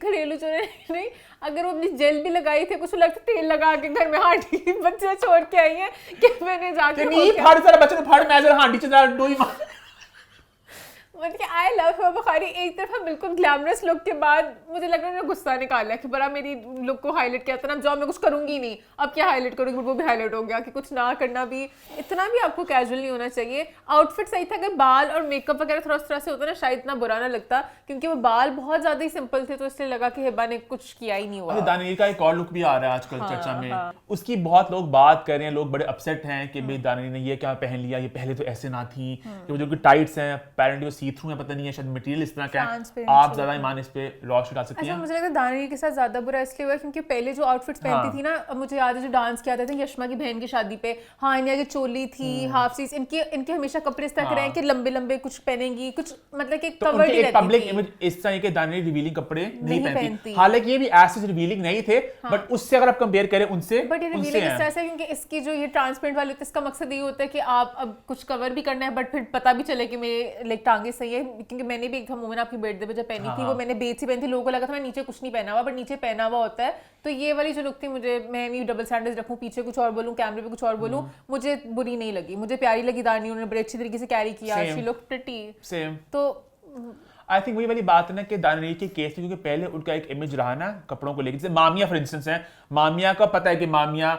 घरेलू चूड़े नहीं, अगर वो अपनी जेल भी लगाई थी कुछ लगता तेल लगा के घर में हांडी बच्चे छोड़ के आई है कि मैंने जाके नहीं फाड़ सारा बच्चे ने फाड़ मैं जरा हांडी चला डोई मार। मतलब आई लव हिबा बुखारी। एक तरफा बिल्कुल ग्लैमरस लुक के बाद मुझे लग रहा है गुस्सा निकाला कि बड़ा मेरी लुक को हाईलाइट किया था ना, जाओ मैं कुछ करूंगी नहीं अब क्या हाईलाइट करूंगी। वो भी हाईलाइट हो गया कि कुछ ना करना भी इतना भी आपको कैजुअल नहीं होना चाहिए। आउटफिट सही था, अगर बाल और मेकअप वगैरह थोड़ा उस तरह से होता ना शायद इतना बुरा ना लगता क्योंकि वो बाल बहुत ज्यादा ही सिंपल थे तो इसलिए लगा कि हिबा ने कुछ किया ही नहीं हुआ। दानिश का एक और लुक भी आ रहा है आजकल चर्चा में। उसकी बहुत लोग बात कर रहे हैं, लोग बड़े अपसेट हैं कि भाई दानिश ने ये क्या पहन लिया, ये पहले तो ऐसे ना थी। कि वो जो टाइट्स हैं अपेरेंटली वो सी थ्रू है, पता नहीं है शायद मटेरियल इस तरह का है। आप ज्यादा ईमान इस पे रोशनी डाल सकती हैं। मुझे लगता है दानिश के साथ ज्यादा बुरा इसलिए हुआ क्योंकि पहले जो आउटफिट्स पहनती थी ना, मुझे याद है जो डांस किया था यशमा की बहन की शादी पे, हाँ इनकी की चोली थी हाफ स्लीव्स, इनके हमेशा कपड़े इस तरह के रहे कि लंबे लंबे कुछ पहनेंगी कुछ मतलब कि कवर्ड ही रहती थी। पब्लिक इमेज इस तरह के दानिश रिवीलिंग कपड़े नहीं पहनती। हालांकि ये भी ऐसे रिवीलिंग नहीं थे बट उससे अगर आप कंपेयर करें उनसे बट ये रिवीलिंग इस तरह से क्योंकि इसकी जो ये ट्रांसपेरेंट वाली होती है इसका मकसद ये होता है कि आप अब कुछ कवर भी करना है बट फिर पता भी चले कि मेरे लाइक टांगे सही है। क्योंकि मैंने भी एक मोमेंट आपकी बर्थडे पे जब पहनी थी वो मैंने बेच ही पहनी थी, लोगों को लगा था मैं नीचे कुछ नहीं पहना हुआ बट नीचे पहना हुआ होता है। तो ये वाली जो लुक थी मुझे, मैं भी डबल स्टैंडर्ड्स रखूं, पीछे कुछ और बोलूं, कैमरे पे कुछ और बोलूं, मुझे बुरी नहीं लगी, मुझे प्यारी लगी। दानी उन्होंने बड़े अच्छी तरीके से कैरी किया, शी लुक प्रिटी। सेम। तो आई थिंक वही वाली बात है ना कि दानिश के केस में, क्योंकि पहले उनका एक इमेज रहा ना कपड़ों को लेके, जैसे मामिया फॉर इंस्टेंस है, मामिया का पता है कि मामिया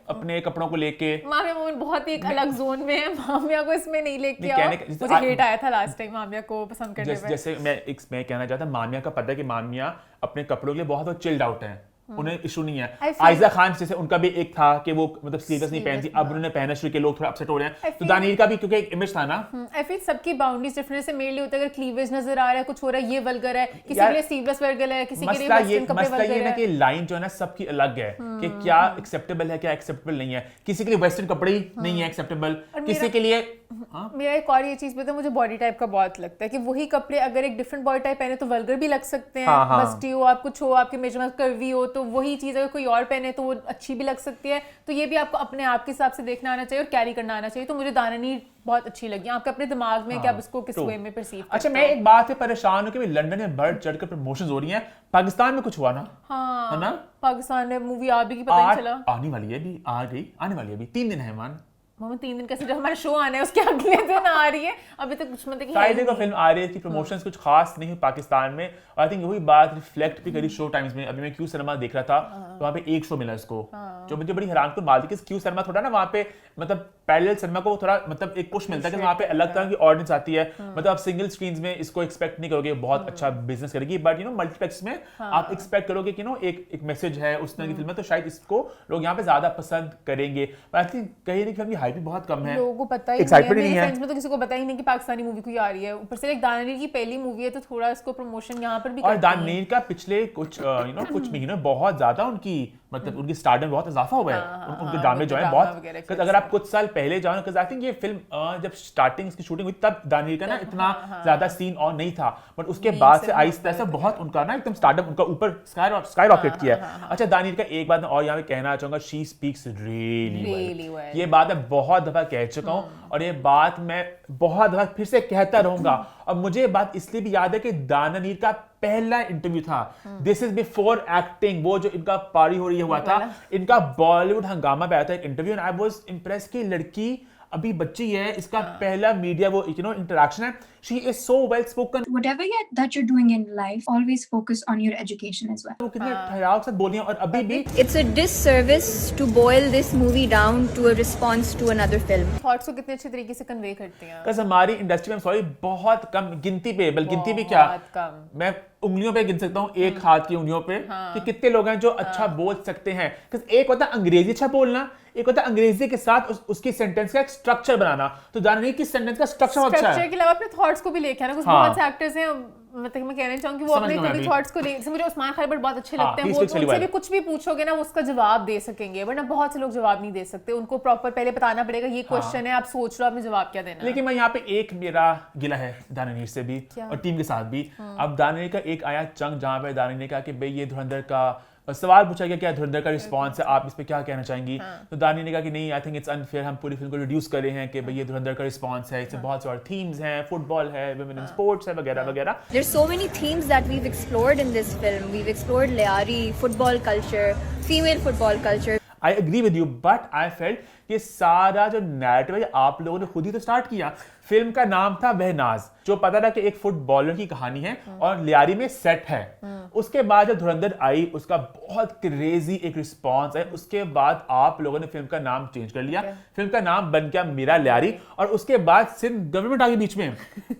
अपने कपड़ों को लेके मामिया मोमेंट बहुत ही एक अलग जोन में है, मामिया को इसमें नहीं लेके आओ। जैसे मुझे हेट आया था लास्ट टाइम मामिया को पसंद करने पे। जैसे मैं कहना चाहता मामिया का पता है कि मामिया अपने कपड़ों के लिए बहुत चिल्ड आउट है, उन्हें इशू नहीं है। आयजा खान जैसे उनका भी एक था कि वो मतलब स्लीवलेस नहीं पहनती, अब उन्होंने पहना शुरू किया, लोग थोड़ा अपसेट हो रहे हैं। तो दानिश का भी क्योंकि एक इमेज था ना, आई फील सबकी बाउंड्रीज डिफरेंट से मेनली होता है। अगर क्लीवेज नजर आ रहा है, कुछ हो रहा है, ये वल्गर है, किसी के लिए स्लीवलेस वल्गर है, किसी के लिए वेस्टर्न कपड़े वल्गर है। मसला ये ना कि लाइन जो है ना सबकी अलग है कि क्या एक्सेप्टेबल है, क्या एक्सेप्टेबल नहीं है। किसी के लिए वेस्टर्न कपड़े ही नहीं है एक्सेप्टेबल, किसी के लिए मेरा एक और ये चीज पता है, मुझे बॉडी टाइप का बहुत लगता है कि वही कपड़े अगर एक डिफरेंट बॉडी टाइप पहने तो वल्गर भी लग सकते हैं। मस्टी हो, आप कुछ हो, आपके मेजरमेंट कर्वी हो, तो वही चीज अगर कोई और पहने तो वो अच्छी भी लग सकती है। तो ये भी आपको अपने आप के हिसाब से देखना आना चाहिए और कैरी करना आना चाहिए। तो मुझे दानिश बहुत अच्छी लगी, आपके अपने दिमाग में कि आप इसको किस वे में परसीव करते हो। अच्छा, मैं एक बात से परेशान हूं कि लंदन में बढ़ चढ़कर प्रमोशंस हो रही हैं, पाकिस्तान में कुछ हुआ ना? हाँ, है ना? पाकिस्तान में मूवी आ भी की पता नहीं चला, आने वाली है अभी, आ गई, आने वाली है अभी, 3 दिन है मान। मामा 3 दिन कैसे, जब हमारा शो आना है उसके अगले दिन आ रही है, अभी तक कुछ मतलब फ्राइडे को फिल्म आ रही थी, प्रमोशंस कुछ खास नहीं हुई पाकिस्तान में। और आई थिंक वही बात रिफ्लेक्ट भी करी शो टाइम्स में। अभी मैं क्यू सिनेमा देख रहा था तो वहाँ पे 1 शो मिला इसको, जो मुझे बड़ी हैरान कुन बात थी कि क्यू सिनेमा थोड़ा ना वहाँ पे मतलब पैरेलल सिनेमा को थोड़ा मतलब एक पुश मिलता है कि वहाँ पे अलग तरह की ऑडियंस आती है। मतलब आप सिंगल स्क्रीन्स में इसको एक्सपेक्ट नहीं करोगे बहुत अच्छा बिजनेस करेगी, बट मल्टीप्लेक्स में आप एक्सपेक्ट करोगे कि एक मैसेज है उस तरह की फिल्म है, तो शायद इसको लोग यहाँ पे ज्यादा पसंद करेंगे। पर आई थिंक कहीं ना कहीं हाइप भी बहुत कम है, लोगों को पता ही नहीं है, मेरे फ्रेंड्स में तो किसी को पता ही नहीं कि पाकिस्तानी मूवी कोई आ रही है। ऊपर से एक दानिश की पहली मूवी है तो थोड़ा इसको प्रमोशन यहाँ पर भी और दानिश का पिछले कुछ कुछ महीनों बहुत ज्यादा उनकी मतलब उनकी स्टारडम बहुत इजाफा हुआ है, उनके ड्रामे जो है बहुत। अगर आप कुछ साल पहले जाओ ना, आई थिंक ये फिल्म जब स्टार्टिंग इसकी शूटिंग हुई तब दानिश का ना इतना ज्यादा सीन और नहीं था, बट उसके बाद से आहिस्ता आहिस्ता बहुत उनका ना एकदम स्टारडम उनका ऊपर स्काई रॉकेट किया है। अच्छा, दानिश का एक बात और यहाँ पे कहना चाहूंगा, शी स्पीक्स रियली वेल। ये बात मैं बहुत दफा कह चुका हूँ और ये बात मैं बहुत दफा फिर से कहता रहूंगा। और मुझे ये बात इसलिए भी याद है कि दानिश का पहला इंटरव्यू था, दिस इज बिफोर एक्टिंग, वो जो इनका पारी हो रही हुआ था, इनका बॉलीवुड हंगामा पे आया था एक interview, and I was impress कि लड़की अभी बच्ची है, इसका पहला मीडिया वो इंटरेक्शन है। She is so well spoken. Whatever that you're doing in life, always focus on your education as well. वो कितने ठहराव से बोली हैं और अभी भी It's a disservice to boil this movie down to a response to another film. Thoughts को कितने अच्छे तरीके से कन्वे करते हैं। बस हमारी इंडस्ट्री में सॉरी बहुत कम गिनती पे, बल्कि गिनती भी क्या, मैं उंगलियों पे गिन सकता हूँ, एक हाथ की उंगलियों पे कि कितने लोग हैं जो अच्छा बोल सकते हैं। एक होता है अंग्रेजी अच्छा बोलना, एक होता है अंग्रेजी के साथ उसकी सेंटेंस का एक स्ट्रक्चर बनाना। तो दानिश की सेंटेंस का स्ट्रक्चर अच्छा है। स्ट्रक्चर के अलावा अपने थॉट्स को भी लेके आना। कुछ बहुत से एक्टर्स हैं, मतलब मैं कहना चाहूंगी वो अपने कभी थॉट्स को ले, मुझे उस्मान खान बट बहुत अच्छे लगते हैं, वो उनसे भी कुछ भी पूछोगे ना वो उसका जवाब दे सकेंगे, वरना बहुत से लोग जवाब नहीं दे सकते। उनको प्रॉपर पहले बताना पड़ेगा ये क्वेश्चन है, आप सोच लो आपने जवाब क्या देना। लेकिन मैं यहाँ पे एक मेरा गिला है दानिश से भी और टीम के साथ भी। अब दानिश का एक आया चंक जहाँ पे दानिश ने कहा कि भाई ये धुरंधर का सवाल पूछा गया क्या धुरंधर का रिस्पॉन्स है, आप इस पे क्या कहना चाहेंगी? तो दानिश ने कहा कि नहीं, आई थिंक इट्स अनफेयर, हम पूरी फिल्म को रिड्यूस कर रहे हैं कि भाई ये धुरंधर का रिस्पॉन्स है, इसमें बहुत सारे थीम्स हैं, फुटबॉल है, वुमेन इन स्पोर्ट्स है, वगैरह वगैरह। There's so many themes that we've explored in this film. We've explored Lyari, football culture, female football culture. I agree with you, but I felt ये सारा जो नैरेटिव है आप लोगों ने खुद ही तो स्टार्ट किया। फिल्म का नाम था बहनाज, जो पता था कि एक फुटबॉलर की कहानी है और लियारी में सेट है। उसके बाद जब धुरंधर आई उसका बहुत क्रेजी एक रिस्पांस है, उसके बाद आप लोगों ने फिल्म का नाम चेंज कर लिया, फिल्म का नाम बन गया मेरा लियारी। और उसके बाद सिंध गवर्नमेंट आ गई बीच में,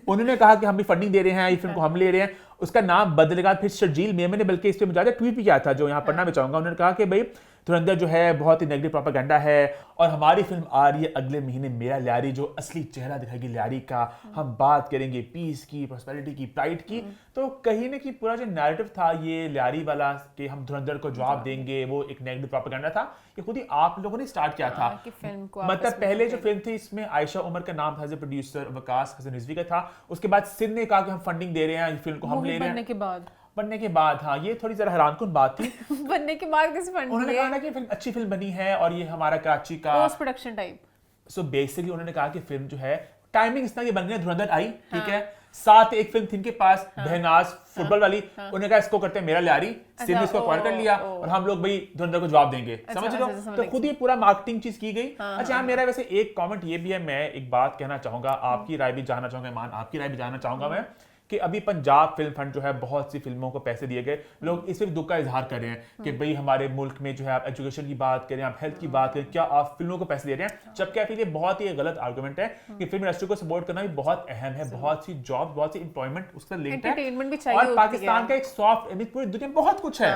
उन्होंने कहा कि हम भी फंडिंग दे रहे हैं, ये फिल्म को हम ले रहे हैं, उसका नाम बदलेगा। फिर शर्जील मेमन ने बल्कि इस पर मुझे ट्वीट भी किया था जो यहाँ पढ़ना मैं चाहूंगा। उन्होंने कहा कि भाई धुरंधर जो है बहुत ही नेगेटिव प्रोपेगेंडा है और हमारी फिल्म आ रही है अगले महीने मेरा लियारी, जो असली चेहरा दिखाएगी लियारी का, हम बात करेंगे पीस की, प्रॉस्पेरिटी की, प्राइड की। तो कहीं ना कहीं पूरा जो नैरेटिव था ये लियारी वाला कि हम धुरंधर को जवाब देंगे, वो एक नेगेटिव प्रोपेगेंडा था, ये खुद ही आप लोगों ने स्टार्ट किया था। मतलब पहले जो फिल्म थी इसमें आयशा उमर का नाम था as a producer, Waqas Hasan Rizvi का था। उसके बाद सिंध ने कहा कि हम फंडिंग दे रहे हैं, फिल्म को हम ले रहे हैं। बनने के बाद हाँ, ये थोड़ी जरा हैरानकुन बात थी। बनने के बाद कैसे फंडिंग? उन्होंने कहा ना कि फिल्म अच्छी फिल्म बनी है और ये हमारा कराची का post production type. So basically उन्होंने कहा कि फिल्म जो है टाइमिंग इस तरह की बन गई, धुरंधर आई ठीक है, साथ एक फिल्म थी इनके पास बहनाज फुटबॉल वाली, उन्होंने कहा इसको करते हैं मेरा लियारी, सिंध इसको एक्वायर कर लिया और हम लोग भाई धुरंधर को जवाब देंगे। समझ लो, तो खुद ही पूरा मार्केटिंग चीज की गई। अच्छा, मेरा वैसे एक कमेंट ये भी है, मैं एक बात कहना चाहूंगा, आपकी राय भी जानना चाहूंगा ईमान, आपकी राय भी जानना चाहूंगा मैं कि अभी पंजाब फिल्म फंड जो है बहुत सी फिल्मों को पैसे दिए गए, लोग इस पर दुख का इजहार कर रहे हैं कि भाई हमारे मुल्क में जो है आप एजुकेशन की बात करें, आप हेल्थ की बात करें, क्या आप फिल्मों को पैसे दे रहे हैं, जबकि आपके लिए बहुत ही गलत आर्गुमेंट है कि फिल्म इंडस्ट्री को सपोर्ट करना भी बहुत अहम है, बहुत सी जॉब, बहुत सी एम्प्लॉयमेंट उससे लिंक्ड है, एंटरटेनमेंट भी चाहिए और पाकिस्तान का एक सॉफ्ट इमेज पूरी दुनिया में बहुत कुछ है।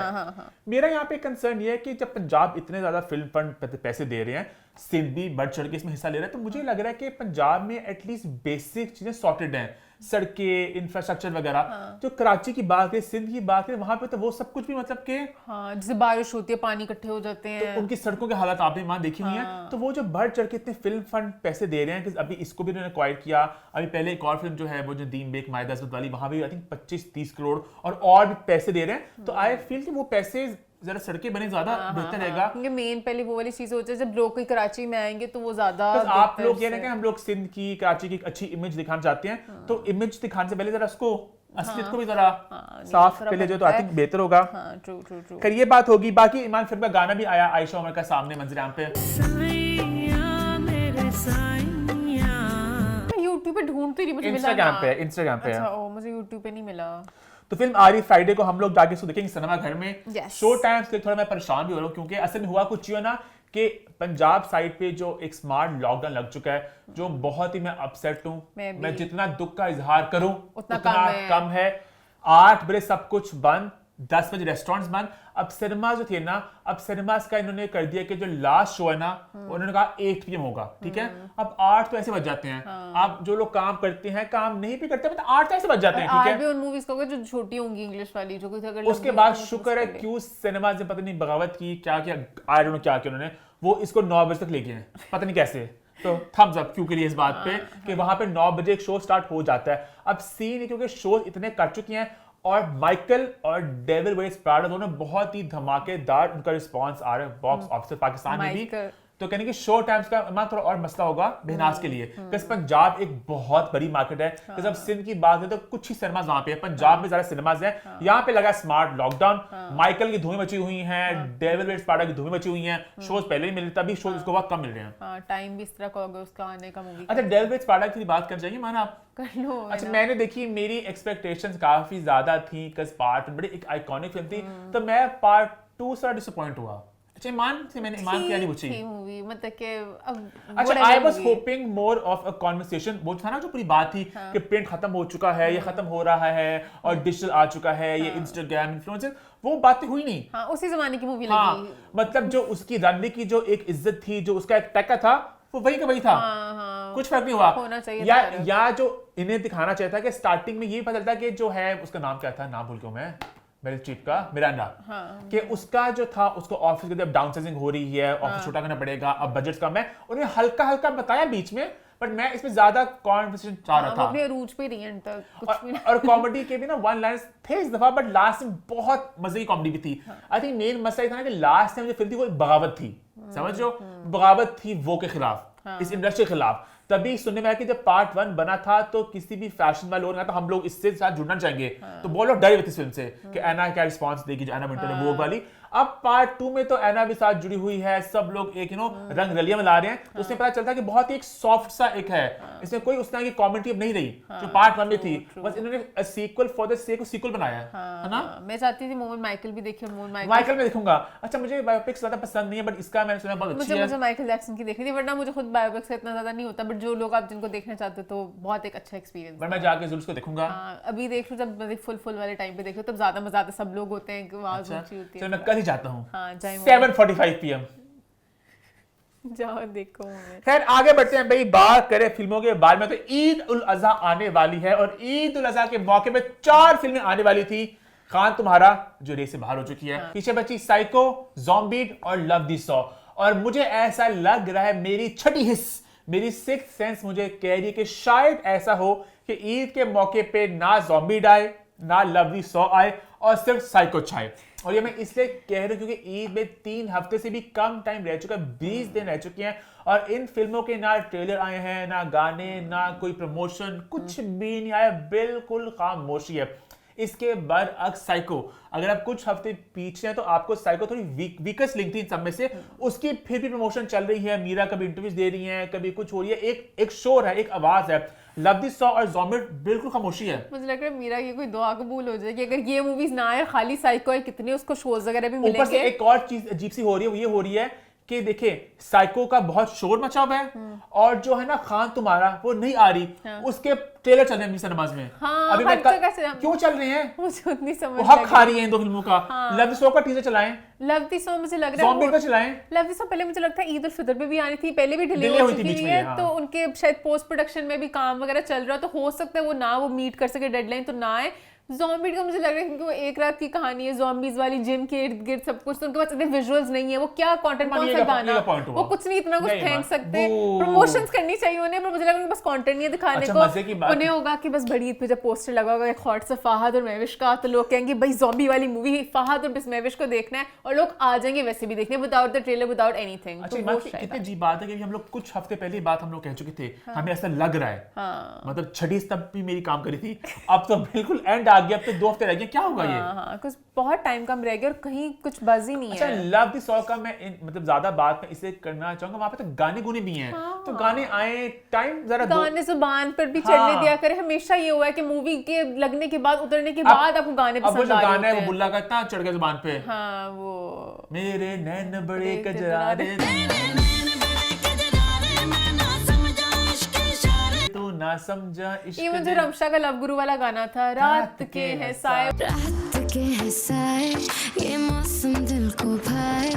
मेरा यहाँ पे कंसर्न ये है कि जब पंजाब इतने ज्यादा फिल्म फंड पैसे दे रहे हैं, सिंध भी बढ़ चढ़ के इसमें हिस्सा ले रहा है, तो मुझे लग रहा है कि पंजाब में एटलीस्ट बेसिक चीजें सॉर्टेड हैं, सड़कें, इंफ्रास्ट्रक्चर वगैरह। तो कराची की बात है, सिंध की बात है, वहां पे तो वो सब कुछ भी मतलब के हाँ, जैसे बारिश होती है पानी इकट्ठे हो जाते हैं, तो उनकी सड़कों के हालात आपने वहां देखी हुई हैं। तो वो जो बढ़ चढ़ के इतने फिल्म फंड पैसे दे रहे हैं कि अभी इसको भी उन्होंने एक्वायर किया, अभी पहले एक और फिल्म जो है वो जो दीन बेक मायदा असमत वाली, वहां भी आई थिंक 25-30 करोड़ और भी पैसे दे रहे हैं। तो आई फील कि वो पैसे जरा सड़कें बने ज्यादा बेहतर रहेगा, क्योंकि मेन पहले वो वाली चीज होती है जब लोग कोई कराची में आएंगे तो वो ज्यादा आप लोग कह रहे हैं कि हम लोग सिंध की, कराची की एक अच्छी इमेज दिखाना चाहते हैं, तो इमेज दिखाने से पहले जरा उसको असलियत को भी जरा साफ पहले जो तो आई थिंक बेहतर होगा। True true true. खैर ये बात होगी। बाकी ईमान फिल्म का गाना भी आया आयशा उमर का सामने मंजर आम पे, यूट्यूब पे ढूंढती रही, मुझे इंस्टाग्राम पे है। अच्छा, ओ मुझे यूट्यूब पे नहीं मिला। तो फिल्म आ रही फ्राइडे को, हम लोग जाके इसको देखेंगे सिनेमा घर में। Yes. शो टाइम्स के थोड़ा मैं परेशान भी हो रहा हूँ क्योंकि असल में हुआ कुछ ये ना कि पंजाब साइड पे जो एक स्मार्ट लॉकडाउन लग चुका है, जो बहुत ही मैं अपसेट हूँ। मैं जितना दुख का इजहार करूं उतना कम है। 8 बजे सब कुछ बंद, 10 बजे रेस्टोरेंट्स बंद। अब सिनेमा जो थे ना, अब सिनेमास का इन्होंने कर दिया कि जो लास्ट शो है ना उन्होंने कहा 8 PM होगा, ठीक है। अब 8 तो ऐसे बज जाते हैं, अब जो लोग काम करते हैं, काम नहीं भी करते, मतलब 8 तो ऐसे बज जाते हैं, ठीक है। भी उन मूवीज का जो छोटी होंगी इंग्लिश वाली, जो कुछ अगर उसके बाद शुक्र है क्यों सिनेमा से पता नहीं बगावत की, क्या क्या आई डोंट नो क्या किया उन्होंने, वो इसको 9 बजे तक ले गए हैं, पता नहीं कैसे। तो थम्स अप क्यों के लिए इस बात पे कि वहां पे 9 बजे एक शो स्टार्ट हो जाता है। अब सीन है क्योंकि शो इतने कट चुके हैं, और माइकल और डेविल वेयर्स प्राडा दोनों बहुत ही धमाकेदार उनका रिस्पांस आ रहा है बॉक्स ऑफिस पाकिस्तान में भी। तो कहने की शो टाइम्स का थोड़ा और मसला होगा बेहनाज के लिए, बिकॉज पंजाब एक बहुत बड़ी मार्केट है। बिकॉज अब सिंध की बात है तो कुछ ही सिनेमाज वहां पे है, पंजाब में ज्यादा सिनेमाज है। यहाँ पे लगा स्मार्ट लॉकडाउन, माइकल की धुएं मची हुई हैं, डेविल वेयर्स प्राडा की धुएं मची हुई हैं, शोज पहले ही मिले तभी शोज उसको बहुत कम मिल रहे हैं। टाइम भी इस तरह का होगा उसका आने का मूवी। अच्छा, डेविल वेयर्स प्राडा की बात कर जाएंगे माना आप कर लो। अच्छा, मैंने देखी, मेरी एक्सपेक्टेशंस काफी ज्यादा थी बिकॉज पार्ट 1 बड़ी एक आइकॉनिक फिल्म थी, तो मैं पार्ट 2 से डिसअपॉइंट हुआ। अच्छा, ईमान से मैंने ईमान क्या नहीं पूछी मूवी, मतलब कि अब अच्छा, I was hopping more of a conversation. वो था ना जो पूरी बात थी कि प्रिंट खत्म हो चुका है, ये खत्म हो रहा है और डिजिटल आ चुका है, ये इंस्टाग्राम इन्फ्लुएंसर, वो बातें हुई नहीं। हाँ, उसी जमाने की मूवी लगी। मतलब जो उसकी रणवीर की जो एक इज्जत थी, जो उसका एक टक्का था, वो वही का वही था। कुछ फर्क नहीं हुआ। होना चाहिए या जो इन्हें दिखाना चाहिए था कि स्टार्टिंग में ये पता चलता कि जो है उसका नाम क्या था, नाम भूल गया मैं, मेरे चीफ का मिरांडा, कि उसका जो था उसको ऑफिस के अब डाउनसाइजिंग हो रही है, ऑफिस छोटा करना पड़ेगा, अब बजट कम है, उन्हें हल्का हल्का बताया बीच में, बट मैं इसमें ज्यादा कॉन्वर्सेशन चाह रहा था। अपने अरूज पे रही तक कुछ भी और कॉमेडी के भी ना वन लाइनर्स थे इस दफा, बट लास्ट में बहुत मजे की कॉमेडी भी थी। आई थिंक मेन मसला ये था ना कि लास्ट में जो फिल्म थी वो एक बगावत थी, समझ लो, बगावत थी वो के खिलाफ, इस इंडस्ट्री के खिलाफ। तभी सुनने में आया कि जब पार्ट 1 बना था तो किसी भी फैशन वाले लोग तो हम लोग इससे साथ जुड़ना चाहेंगे, तो बहुत लोग डरे हुए थे इस फिल्म से कि एना क्या रिस्पांस देगी, जो एना विंटर है वो वाली। अब पार्ट 2 में तो एना भी साथ जुड़ी हुई है, सब लोग एक रंग रलियां मिला रहे हैं, तो उसमें पता चलता है कि बहुत ही एक सॉफ्ट सा एक है, इसमें कोई उस तरह की कॉमेडी अब नहीं रही जो पार्ट 1 में थी। बस इन्होंने sequel for the sake of sequel बनाया है ना। मैं चाहती थी मोहम्मद माइकल भी देखे, माइकल में देखूंगा। अच्छा, मुझे बायोपिक्स ज्यादा पसंद नहीं है, बट इसका मैंने सुना बहुत अच्छी है। मुझे माइकल जैक्सन की देखनी थी, वरना मुझे खुद बायोपिक्स से इतना ज्यादा नहीं होता, बट जो लोग आप जिनको देखना चाहते हो तो बहुत एक अच्छा एक्सपीरियंस। मैं जाके जरूर उसको देखूंगा। अभी देख लो, जब फुल वाले टाइम पे देखो तब ज्यादा मजा आता है, सब लोग होते हैं, आवाज ऊंची होती है। चलो मैं कल ही जाता हूँ, 7:45 PM जाओ देखो। खैर आगे बढ़ते हैं भाई, बात करें फिल्मों के बारे में तो ईद उल अज़हा आने वाली है, और ईद उल अज़हा के मौके पे 4 फिल्में आने वाली थी। खान तुम्हारा जो रेस से बाहर हो चुकी है, पीछे बची साइको, ज़ॉम्बीड और लव दी सॉ। और मुझे ऐसा लग रहा है, मेरी छठी हिस्स, मेरी सिक्स्थ सेंस मुझे कह रही है कि शायद ऐसा हो कि ईद के मौके पे ना ज़ॉम्बीड आए, ना लव दी सॉ आए, और सिर्फ साइको छाए। और ये मैं इसलिए कह रहा हूं क्योंकि ईद में 3 हफ्ते से भी कम टाइम रह चुका है, 20 दिन रह चुके हैं, और इन फिल्मों के ना ट्रेलर आए हैं, ना गाने, ना कोई प्रमोशन, कुछ भी नहीं आया, बिल्कुल खामोशी है। इसके बरअक्स साइको, अगर आप कुछ हफ्ते पीछे हैं तो आपको साइको थोड़ी वीकेस्ट लिंक थी इन सब में से, उसकी फिर भी प्रमोशन चल रही है, मीरा कभी इंटरव्यूज दे रही हैं, कभी कुछ हो रही है, एक शोर है, एक आवाज है। लव दिस सॉ और ज़ॉम्बी बिल्कुल खामोशी है। मुझे लग रहा है मीरा की कोई दुआ कबूल हो जाए कि अगर ये मूवीज ना आए, खाली साइको है, कितने उसको शोज वगैरह भी ऊपर से मिलेंगे। एक और चीज अजीब सी हो रही है, वो ये हो रही है कि देखिए साइको का बहुत शोर मचा हुआ है और जो है ना खान तुम्हारा वो नहीं आ रही, उसके ट्रेलर चल रहे हैं सिनेमाज में। हाँ, अभी हर मैं जगह से हम- क्यों चल रहे हैं? मुझे उतनी वो समझ हक लगी। खा रही है इन दो फिल्मों का। लव दिस सॉ का टीजर चलाएं, लव दिस सॉ मुझे लग रहा ज़ॉम्बी का है चलाएं। लव दिस सॉ पहले मुझे लगता है ईद उल फितर पे भी आनी थी, पहले भी डिले डिले हो हुई थी चुकी बीच में, है, हाँ। तो उनके शायद पोस्ट प्रोडक्शन में भी काम वगैरह चल रहा, तो हो सकता है वो ना वो मीट कर सके डेडलाइन, तो ना आए। ज़ॉम्बी का मुझे लग रहा है क्योंकि वो एक रात की कहानी है, ज़ॉम्बीज वाली, जिम के इर्द गिर्द सब कुछ, तो उनके पास इतने विजुअल्स नहीं है, वो क्या कंटेंट, कौन सा मानिएगा, गाना, मानिएगा point हुआ। वो कुछ नहीं इतना कुछ नहीं, फेंक मान- सकते, वो- प्रमोशंस करनी चाहिए उन्हें, पर मुझे लगा उनके पास कंटेंट नहीं है दिखाने अच्छा, को। मजे की बात- उन्हें होगा कि बस बड़ी ईद पे जब पोस्टर लगा होगा एक हॉट से फहद और महविश का, तो लोग कहेंगे भाई ज़ॉम्बी वाली मूवी फहद और महविश को देखना है, और लोग आ जाएंगे वैसे भी देखने without the trailer, without anything. अच्छा बात कितनी अजीब बात है कि हम लोग कुछ हफ्ते पहले ही बात हम लोग कह चुके थे, हमें ऐसा लग रहा है, मतलब छठी तब भी मेरी काम करी थी, अब तो बिल्कुल एंड आ गया, अब तो 2 हफ्ते रह गए, क्या होगा ये? हाँ, कुछ बहुत टाइम कम रह गया और कहीं कुछ बज ही नहीं अच्छा है। लव दिस सॉ का मैं मतलब ज्यादा बात मैं इसे करना चाहूंगा, वहां पे तो गाने गुने भी हैं, तो गाने आए टाइम जरा दो। गाने जुबान पर भी हाँ। चढ़ने दिया करे, हमेशा ये हुआ है कि मूवी के लगने के बाद, उतरने के बाद आपको गाने अब वो पसंद जो आ रहे गाना है होते वो हैं। बुल्ला का इतना चढ़ गया जुबान पे, हाँ, वो मेरे नैन बड़े बड़े कजरारे कजरारे। तो ना समझा इश्क इवन जो दे- रमशा का लव गुरु वाला गाना था, रात के हैं साए,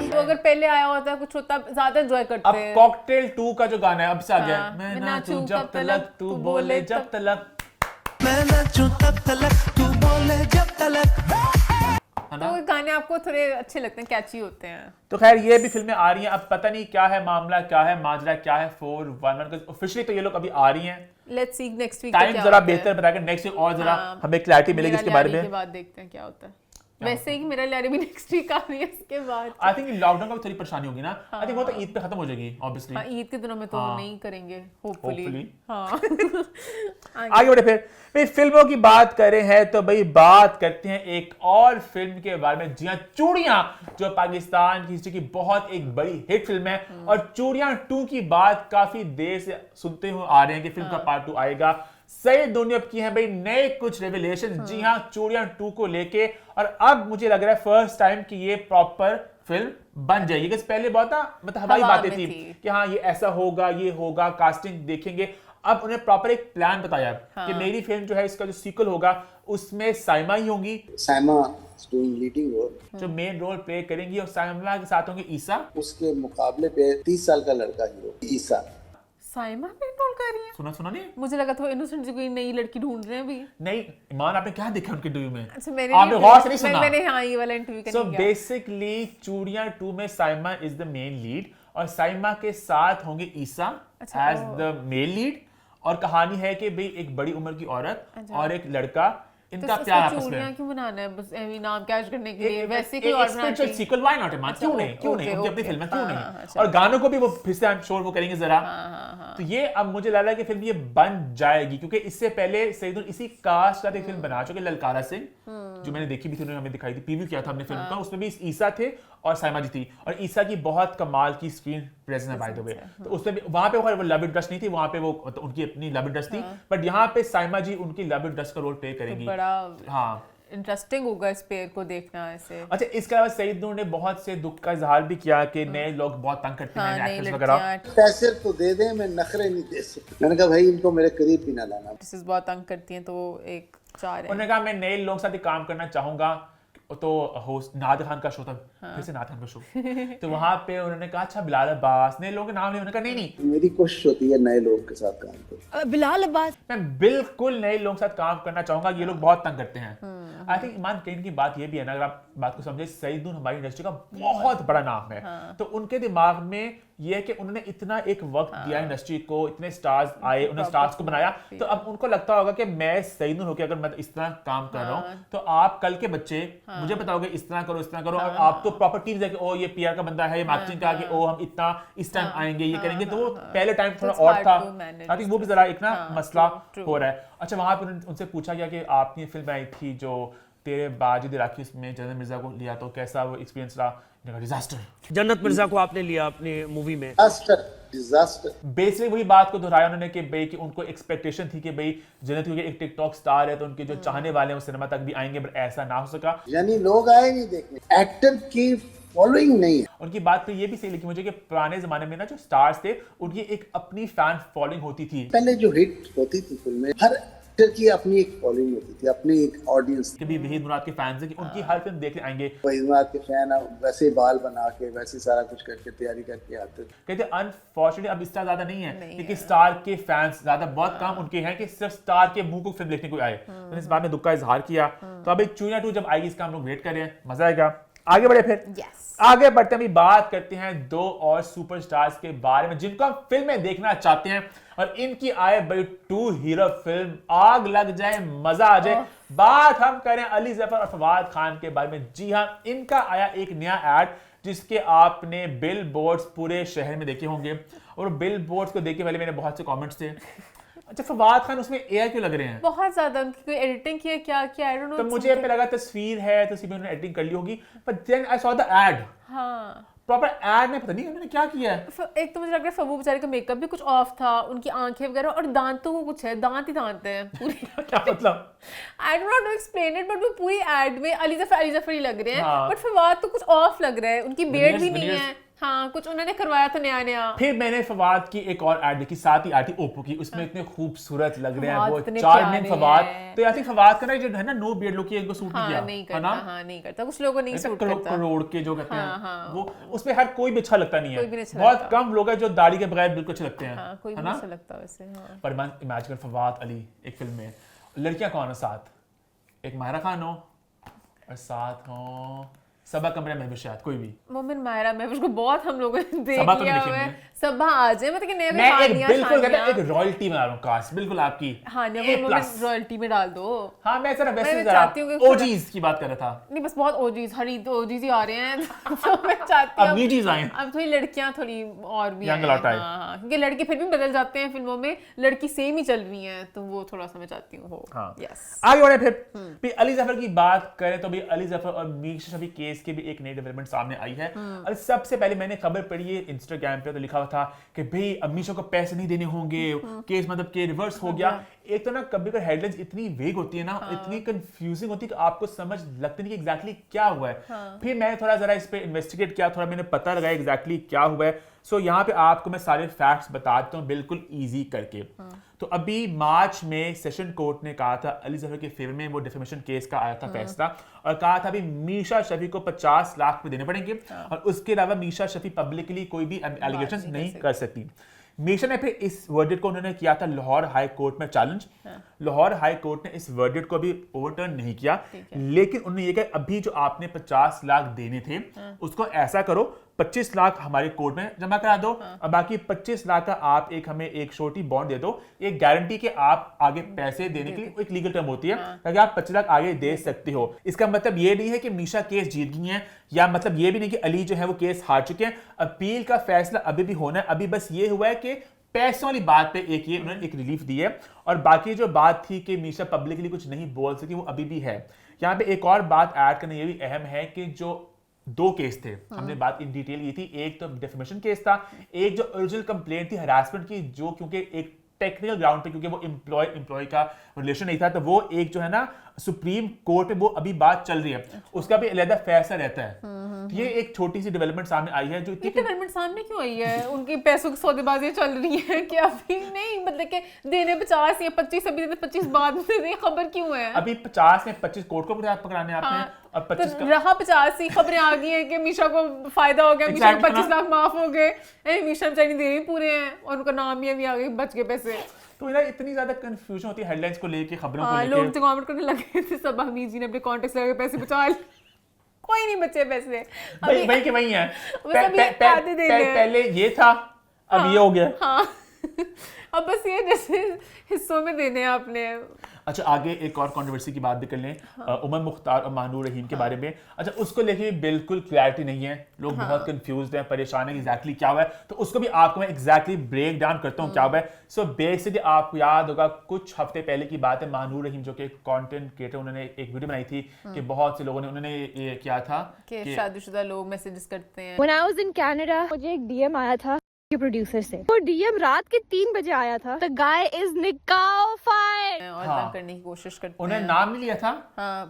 वो अगर पहले आया होता कुछ होता ज्यादा एंजॉय अब करते। कॉकटेल 2 का जो गाना है अब से आ गया, हाँ, मैं मैं नाचूं नाचूं जब कब तलक तलक तू तू बोले बोले जब जब तलक, है तो ना? वो गाने आपको थोड़े अच्छे लगते हैं, कैची होते हैं। तो खैर ये भी फिल्में आ रही हैं, अब पता नहीं क्या है मामला, क्या है माजरा, क्या है 411 ऑफिशियली तो ये लोग अभी आ रही हैं, let's see next week time जरा बेहतर बताकर नेक्स्ट वीक और जरा हाँ, हमें क्लैरिटी मिलेगी इसके बारे में। के बाद देखते हैं क्या होता है। वैसे ही मेरा लियारी भी नेक्स्ट वीक आ रही है इसके बाद। आई थिंक लॉकडाउन का भी थोड़ी परेशानी होगी ना, आई थिंक वो तो ईद पे खत्म हो जाएगी ऑब्वियसली। हाँ, ईद के दिनों में तो हाँ। नहीं करेंगे होपफुली। Hopefully। हाँ। आगे बढ़े फिर भाई फिल्मों की बात करें हैं तो भाई बात करते हैं एक और फिल्म के बारे में, जी हाँ चूड़ियां, जो पाकिस्तान की हिस्ट्री की बहुत एक बड़ी हिट फिल्म है, और चूड़ियां 2 की बात काफी देर से सुनते हुए आ रहे हैं कि फिल्म का पार्ट 2 आएगा। सईद दुनिया ने अब की है भाई नए कुछ रेवलेशन, जी हाँ चूड़ियां 2 को लेके, और अब मुझे लग रहा है फर्स्ट टाइम कि ये प्रॉपर फिल्म बन जाएगी, क्योंकि पहले बहुत मतलब हवाई हवा बातें में थी थी। कि हाँ ये ऐसा होगा, ये होगा, कास्टिंग देखेंगे। अब उन्हें प्रॉपर एक प्लान बताया कि मेरी फिल्म जो है इसका जो सीक्वल होगा उसमें साइमा ही होंगी, Saima is doing leading role। जो मेन रोल प्ले करेंगी, और साइमा के साथ होंगे ईसा। उसके मुकाबले पे 30 साल का लड़का हीरो ईसा। साइमा पे रोल कर रही है। सुना नहीं? मुझे लगा था इनोसेंट जी कोई नई लड़की ढूंढ रहे हैं अभी। नहीं ईमान, आपने क्या देखा उनके इंटरव्यू में? अच्छा, मैंने आपने गौर से नहीं सुना? मैंने हाँ ये वाला इंटरव्यू सो करने गया। बेसिकली चूड़ियां 2 में Saima is the main lead, और साइमा के साथ होंगे ईसा अच्छा, एज द मेल लीड, और कहानी है कि भाई एक बड़ी उम्र की औरत और एक लड़का, तो इनका उसको प्यार आपस चूड़ियां में। क्यों बनाना है, बस ऐਵੇਂ नाम कैच करने के लिए? वैसे कोई और बनाती स्पिरिचुअल सीक्वल, व्हाई नॉट मान, क्यों नहीं, क्यों नहीं, उनकी अपनी फिल्म है, क्यों नहीं, और गानों को भी वो फिर से आई एम श्योर वो करेंगे जरा। तो ये अब मुझे लग रहा है कि फिल्म ये बन जाएगी, क्योंकि इससे पहले सईदुल इसी कास्ट का एक फिल्म बना चुके, ललकारा सिंह, जो मैंने देखी भी थी, उन्होंने हमें दिखाई थी, प्रीव्यू किया था हमने फिल्म का, उसमें भी ईसा थे और साइमा जी थी, और ईसा की बहुत कमाल की स्क्रीन प्रेजेंस है बाय द वे। तो उसमें भी वहां पे वो लव इंटरेस्ट नहीं थी, वहां पे वो तो उनकी अपनी लव इंटरेस्ट थी, बट यहाँ पे साइमा जी उनकी लव इंटरेस्ट का रोल प्ले करेंगी। बड़ा हाँ इंटरेस्टिंग होगा इस पेयर को देखना ऐसे। अच्छा, इसके अलावा सईद नूर ने बहुत से दुख का इजहार भी किया कि नए लोग बहुत तंग करते हैं, नई एक्टर्स वगैरह। लड़कियां पैसे तो दे दें, मैं नखरे नहीं दे सकता। मैंने कहा भाई इनको मेरे करीब भी ना लाना। डिसीज बहुत तंग करती हैं, तो एक चार है। उन्होंने कहा मैं नए लोगों के साथ ही काम करना चाहूंगा, तो होस्ट नादिर खान का शो था, फिर से नादिर खान का शो, तो वहां पे उन्होंने कहा अच्छा बिलाल अब्बास, नए लोगों के नाम नहीं, उन्होंने कहा नहीं नहीं मेरी कोशिश होती है नए लोगों के साथ काम करूं। बिलाल अब्बास, मैं बिल्कुल नए लोगों के साथ काम करना चाहूंगा, ये लोग बहुत तंग करते हैं। आई थिंक ईमान कहीं की बात ये भी है ना, अगर आप बात को समझे, सईद नूर हमारी इंडस्ट्री का बहुत बड़ा नाम है, तो उनके दिमाग में ये है कि उन्होंने इतना एक वक्त दिया इंडस्ट्री को, इतने स्टार्स आए, उन्होंने स्टार्स को बनाया, तो अब उनको लगता होगा कि मैं सईद नूर होकर अगर मैं इस तरह काम कर रहा हूँ, तो आप कल के बच्चे मुझे बताओगे इस तरह करो, इस तरह करो, और आप तो प्रॉपर टीम है कि ओ ये पीआर का बंदा है, ये मार्केटिंग का, कि ओ हम इतना इस टाइम आएंगे, ये करेंगे, तो वो पहले टाइम थोड़ा it's और hard था। to manage आई थिंक वो भी जरा एक ना मसला true. हो रहा है। अच्छा, वहां पर उनसे पूछा गया कि आपकी फिल्म आई थी जो तेरे बाजिद इराकी, उसमें जन्नत मिर्जा को लिया, तो कैसा वो एक्सपीरियंस रहा? डिजास्टर। जन्नत मिर्जा को आपने लिया अपनी मूवी में। डिजास्टर। बेसिकली वही बात को दोहराया उन्होंने कि भाई कि उनको एक्सपेक्टेशन थी कि भाई जन्नत क्योंकि एक टिकटॉक स्टार है तो उनके जो चाहने वाले हैं वो सिनेमा तक भी आएंगे, बट ऐसा ना हो सका। यानी लोग आए नहीं देखने, एक्टर की फॉलोइंग नहीं है। उनकी बात पे ये भी सही लगी मुझे कि पुराने जमाने में ना जो स्टार्स थे उनकी एक अपनी फैन फॉलोइंग होती थी। पहले जो हिट होती थी फिल्में, हर एक्टर की अपनी एक फॉलोइंग होती थी, अपनी एक ऑडियंस थी। कभी वहीद मुराद के फैंस हैं कि उनकी हर फिल्म देखने आएंगे। वहीद मुराद के फैन वैसे बाल बना के वैसे सारा कुछ करके तैयारी करके आते थे। कहते अनफॉर्चुनेटली अब इतना ज्यादा नहीं है क्योंकि स्टार के फैंस ज्यादा बहुत कम उनके हैं कि सिर्फ स्टार के मुंह को फिल्म देखने को आए। तो इस बात में दुख का इजहार किया। तो अब चूना 2 जब आएगी इसका हम लोग वेट कर रहे हैं, मजा आएगा। आगे बढ़े फिर आगे बढ़ते हैं, अभी बात करते हैं 2 और सुपरस्टार्स के बारे में जिनको हम फिल्में देखना चाहते हैं और इनकी आए भाई 2 हीरो फिल्म, आग लग जाए मजा आ जाए। बात हम करें अली जफर और फवाद खान के बारे में। जी हाँ, इनका आया एक नया एड जिसके आपने बिल बोर्ड्स पूरे शहर में देखे होंगे और बिल बोर्ड्स को देखे पहले मेरे बहुत से कमेंट्स थे, अच्छा फवाद खान उसमें एआई क्यों लग रहे हैं? बहुत ज्यादा उनकी कोई एडिटिंग की है क्या क्या, आई डोंट नो। तो मुझे पे लगा तस्वीर है तो उन्होंने एडिटिंग कर ली होगी, but then I saw the ad. हाँ प्रॉपर एड में पता नहीं उन्होंने क्या किया है। एक तो मुझे लग रहा है फबू बेचारे का मेकअप भी कुछ ऑफ था, उनकी आंखें वगैरह और दांतों को कुछ है, दांत ही दांत हैं पूरे। क्या मतलब? I don't know explain it, but वो पूरी एड में अली जफर ही लग रहे हैं। हाँ। बट फवाद तो कुछ ऑफ लग रहा है, उनकी बेड भी नहीं है। हाँ, कुछ उन्होंने करवाया था नया। फिर मैंने फवाद की एक और एड देखी, साथ ही आती ओप्पो की, उसमें इतने खूबसूरत लग रहे हैं वो इतने चार्मिंग प्यारे फवाद। हैं। तो आई थिंक फवाद का ना जो है ना नो बियर्ड लुक इनको सूट नहीं किया। नहीं है करता, ना? हाँ नहीं करता, कुछ लोगों को नहीं सूट करता। करोड़ के जो कहते हैं हाँ। वो उसमें हर कोई भी अच्छा लगता नहीं कोई भी है। नहीं अच्छा बहुत लगता। कम लोग हैं जो दाढ़ी के बगैर बिल्कुल अच्छे लगते हैं। हाँ, कोई है भी ना? अच्छा लगता वैसे। हाँ। पर इमेजिन कर फवाद अली एक फिल्म में, लड़कियां कौन है साथ, एक माहिरा खान हो और साथ हो सबा कमरे में शायद कोई भी मोमिन मायरा मैं उसको बहुत हम लोगों ने देख सबा तो लिया नहीं हुआ है। देखी सबा आ जाए मतलब कि नए मैं एक बिल्कुल कहता हूं एक रॉयल्टी में आ रहा हूं कास्ट बिल्कुल आपकी। हाँ A+. मोमिन रॉयल्टी में डाल दो। हाँ मैं जरा वैसे मैं जरा चाहती हूँ कि ओजीज की बात कर रहा था। नहीं बस बहुत ओजीज ओजीज ही आ रहे हैं। तो मैं चाहती हूँ अब नीजीज आए, अब थोड़ी लड़कियां थोड़ी और भी Young आएं। lot आए। हाँ, क्योंकि लड़के फिर भी बदल जाते हैं फिल्मों में, लड़की सेम ही चल रही हैं तो वो थोड़ा सा मैं चाहती हूँ हो। हाँ। यस आगे बढ़े फिर अली जफर की बात करें तो भी अली जफर और मीशा शफी केस की भी एक नई डेवलपमेंट सामने आई है। और सबसे पहले मैंने खबर पढ़ी है इंस्टाग्राम पे तो लिखा हुआ था कि भाई अब मीशा को पैसे नहीं देने होंगे, केस मतलब के रिवर्स हो गया। एक तो ना कभी कभी हेडलाइंस इतनी वेग होती है ना, इतनी कंफ्यूजिंग होती है कि आपको समझ लगती नहीं कि एग्जैक्टली क्या हुआ है। फिर मैंने थोड़ा जरा इस पे इन्वेस्टिगेट किया, थोड़ा मैंने पता लगाया एग्जैक्टली क्या हुआ है। सो यहाँ पे आपको मैं सारे फैक्ट्स बता देता हूँ बिल्कुल इजी करके। तो अभी मार्च में सेशन कोर्ट ने कहा था अली जफर के फेवर में वो डिफेमेशन केस का आया था फैसला और कहा था अभी मीशा शफी को 50 लाख रुपए देने पड़ेंगे और उसके अलावा मीशा शफी पब्लिकली कोई भी एलिगेशंस नहीं कर सकती। मीशा ने फिर इस वर्डिक्ट को उन्होंने किया था लाहौर हाई कोर्ट में चैलेंज। लाहौर हाई कोर्ट ने इस वर्डिक्ट को भी ओवरटर्न नहीं किया, लेकिन उन्होंने ये कहा अभी जो आपने 50 लाख देने थे उसको ऐसा करो 25 लाख हमारे कोर्ट में जमा करा दो और बाकी 25 लाख का आप हमें एक छोटी बॉन्ड दे दो, एक गारंटी के आप आगे पैसे देने की एक लीगल टर्म होती है ताकि आप 25 लाख आगे दे सकते हो। इसका मतलब ये नहीं है कि मीशा केस जीत गई है या मतलब ये भी नहीं कि अली जो है वो केस हार चुके हैं। अपील का फैसला अभी भी होना है। अभी बस ये हुआ है कि पैसों वाली बात पे एक ये उन्होंने एक रिलीफ दी है और बाकी जो बात थी कि मीशा पब्लिकली कुछ नहीं बोल सकी वो अभी भी है। यहाँ पे एक और बात ऐड करना ये भी अहम है कि जो 2 केस थे हमने बात इन डिटेल की थी, एक तो डिफेमेशन केस था, एक जो ओरिजिनल कंप्लेंट थी हरासमेंट की जो क्योंकि एक टेक्निकल ग्राउंड पे क्योंकि वो एम्प्लॉय का रिलेशन नहीं था तो वो एक जो है ना सुप्रीम कोर्ट पे वो अभी बात चल रही है, उसका भी अलग फैसला रहता है। तो ये एक छोटी सी डेवलपमेंट सामने आई है। जो ये डेवलपमेंट सामने क्यों आई है? उनकी पैसों की सौदेबाजी चल रही है कि अभी नहीं मतलब कि देने 50 या 25 अभी 25 बाद में खबर क्यों है? अभी 50 में 25 कोर्ट को पकड़ाने आपने और 25 तो रहा 50 ही खबरें आ गई हैं कि मीशा को फायदा हो गया, मीशा को 25 लाख माफ हो गए, मीशा बेचारी दे रही पूरे हैं और उनका नाम भी आ गए, बच गए पैसे। तो ना इतनी ज्यादा कंफ्यूजन होती है हेडलाइंस को लेके, खबरों को लेके। लोग तो कमेंट करने लगे थे सब हमीद जी ने अपने कॉन्टेक्ट लगा के पैसे बचा लिए, कोई नहीं बचे पैसे। वही के वही है। पहले ये था अब ये हो गया। हाँ अब बस ये जैसे हिस्सों में देने हैं आपने। अच्छा आगे एक और कंट्रोवर्सी की बात भी कर लें, उमर मुख्तार और मानूर रहीम के बारे में। अच्छा उसको लेके बिल्कुल क्लैरिटी नहीं है, लोग बहुत कंफ्यूज्ड हैं, परेशान हैं एग्जैक्टली क्या हुआ है। तो उसको भी आपको मैं एग्जैक्टली ब्रेक डाउन करता हूँ क्या हुआ है। सो बेसिकली आपको याद होगा कुछ हफ्ते पहले की बात है, मानूर रहीम जो कि कंटेंट क्रिएटर, उन्होंने एक वीडियो बनाई थी कि बहुत से लोगों ने उन्होंने ये किया था कि शादीशुदा लोग मैसेजेस करते हैं। When I was in Canada, मुझे एक DM आया था के प्रोड्यूसर से। वो डीएम रात के 3 बजे आया था। द गाय इज निकाफाइड। और तंग करने की कोशिश करते हैं। उन्होंने नाम नहीं लिया था,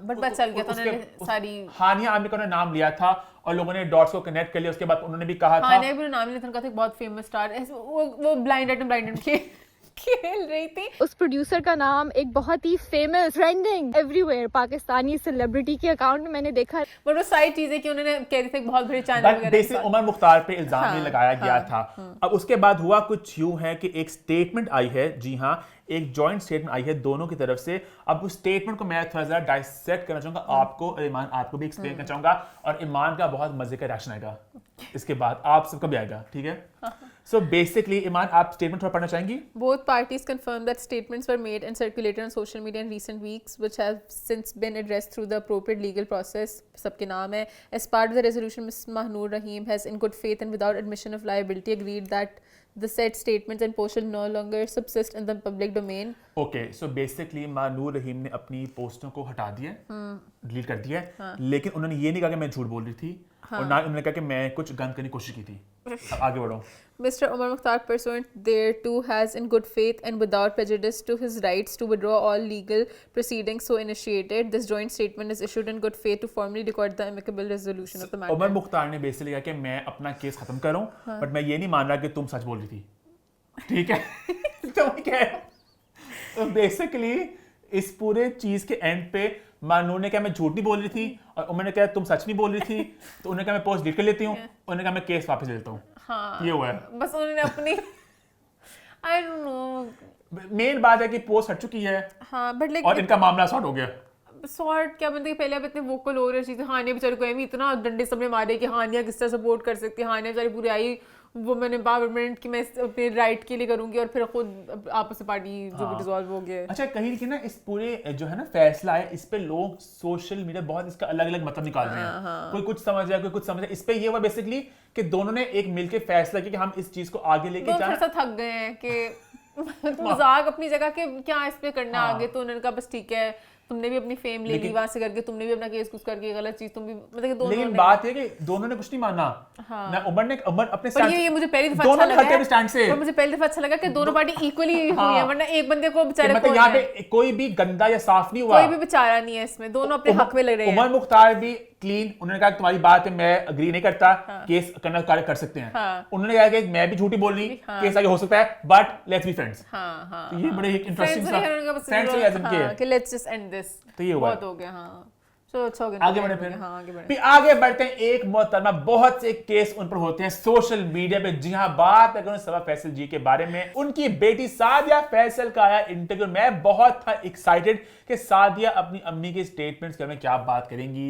बट पता चल गया था उन्होंने सारी। हानिया आमिर का उन्होंने नाम लिया था और लोगों ने डॉट्स को कनेक्ट कर लिया। उसके बाद उन्होंने भी कहा था, हानिया भी नाम लिया था, उनका था एक बहुत फेमस स्टार, वो ब्लाइंड आइटम खेल रही थी। उस प्रोड्यूसर का नाम एक बहुत ही famous trending everywhere Pakistani celebrity के अकाउंट में मैंने देखा। बट वो सारी चीजें कि उन्होंने कह रही थी बहुत बड़े चैनल वगैरह उमर मुख्तार पे इल्जाम लगाया गया था। अब उसके बाद हुआ कुछ यूं है कि एक स्टेटमेंट आई है, जी हाँ, एक जॉइंट स्टेटमेंट आई है दोनों की तरफ से। अब उस स्टेटमेंट को मैं थोड़ा सा डाइसेक्ट करना चाहूंगा, आपको ईमान आपको भी एक्सप्लेन करना चाहूंगा, और ईमान का बहुत मजे का रिएक्शन आएगा इसके बाद, आप सबका भी आएगा, ठीक है? So basically, ईमान, आप स्टेटमेंट थोड़ा पढ़ना चाहेंगी? Both parties confirmed that statements were made and circulated on social media in recent weeks, which have since been addressed through the appropriate legal process. सबके नाम है. As part of the resolution, Ms. Mahnoor Rahim has, in good faith and without admission of liability, agreed that the said statements and posts shall no longer subsist in the public domain. Okay, so basically, Mahnoor Rahim ने अपनी पोस्टों को हटा दिया, delete कर दिया, लेकिन उन्होंने ये नहीं कहा कि मैं झूठ बोल रही थी, और ना उन्होंने कहा कि मैं कुछ गंद करने की कोशिश की थी। आगे बढ़ो। Mr. Umar Mukhtar, pursuant thereto, has, in good faith and without prejudice to his rights to withdraw all legal proceedings so initiated, this joint statement is issued in good faith to formally record the amicable resolution of the matter. Umar Mukhtar ने basically कहा कि मैं अपना case खत्म करूं, but मैं ये नहीं मान रहा कि तुम सच बोल रही थी, ठीक है? तो क्या है? तो बेसिकली इस पूरे चीज के एंड पे मानूर ने कहा मैं झूठ नहीं बोल रही थी, और उन्होंने कहा तुम सच नहीं बोल रही थी, तो उन्होंने कहा मैं पोस्ट डिलीट कर लेती हूँ, उन्होंने कहा मैं केस वापस ले लेता हूँ। हाँ, ये हुआ है। बस उन्होंने अपनी आई डोंट नो, मेन बात है कि पोस्ट हट चुकी है, हाँ, बट लाइक और इनका मामला सॉर्ट हो गया। सॉर्ट क्या बनते पहले अब इतने वोकल हो रहे चीज़ें, हानिया बेचारे को इतना डंडे सबने मारे कि हानिया किस तरह सपोर्ट कर सकती है, हानिया बेचारी पूरी आई वुमेन एम्पावरमेंट की मैं अपने राइट के लिए करूंगी, और फिर खुद आपस में पार्टी जो भी डिसॉल्व हो गया। अच्छा, कहीं कि ना इस पूरे जो है ना फैसला है, इस पे लोग सोशल मीडिया बहुत इसका अलग अलग मतलब निकाल रहे हैं, कोई कुछ समझ रहा है, कोई कुछ समझ रहा है। इस पे ये हुआ बेसिकली कि दोनों ने एक मिलके फैसला किया कि हम इस चीज को आगे लेके जाना। थोड़ा सा थक गए हैं कि मजाक अपनी जगह के क्या इस पे करना आगे, तो उन्होंने कहा बस ठीक है, तुमने भी अपनी फेम ले ली वहां से करके, तुमने भी अपना केस कुछ करके गलत चीज, तुम भी मतलब कि दोनों। लेकिन बात है कि दोनों ने कुछ नहीं माना। ना उमर अपने पर ये मुझे पहली दफा अच्छा लगा है, स्टैंड से, मुझे पहली दफा अच्छा लगा कि दोनों पार्टी इक्वली हुई है, वरना एक बंदे को बेचारे को मतलब यहाँ पे कोई भी गंदा या साफ नहीं हुआ, कोई भी बेचारा नहीं है इसमें, दोनों अपने हक में लग रहे हैं। उमर मुख्तार भी क्लीन, उन्होंने कहा तुम्हारी बात है, मैं अग्री नहीं करता, केस करना कार्य कर सकते हैं। उन्होंने कहा कि मैं भी झूठी बोल रही, केस आगे हो सकता है, बट लेट्स बी फ्रेंड्स। ये बड़े इंटरेस्टिंग फ्रेंड्स कि लेट्स जस्ट एंड दिस, तो ये हुआ बहुत हो गया। हाँ, चलो अच्छा हो गया, आगे बढ़े फिर आगे बढ़ते हैं। एक मोहतरमा, बहुत से केस उन पर होते हैं सोशल मीडिया पे। जी हाँ, बात अगर सबा फैसल जी के बारे में, उनकी बेटी सादिया फैसल का आया इंटरव्यू। मैं बहुत था एक्साइटेड कि सादिया अपनी अम्मी के स्टेटमेंट्स के में क्या बात करेंगी।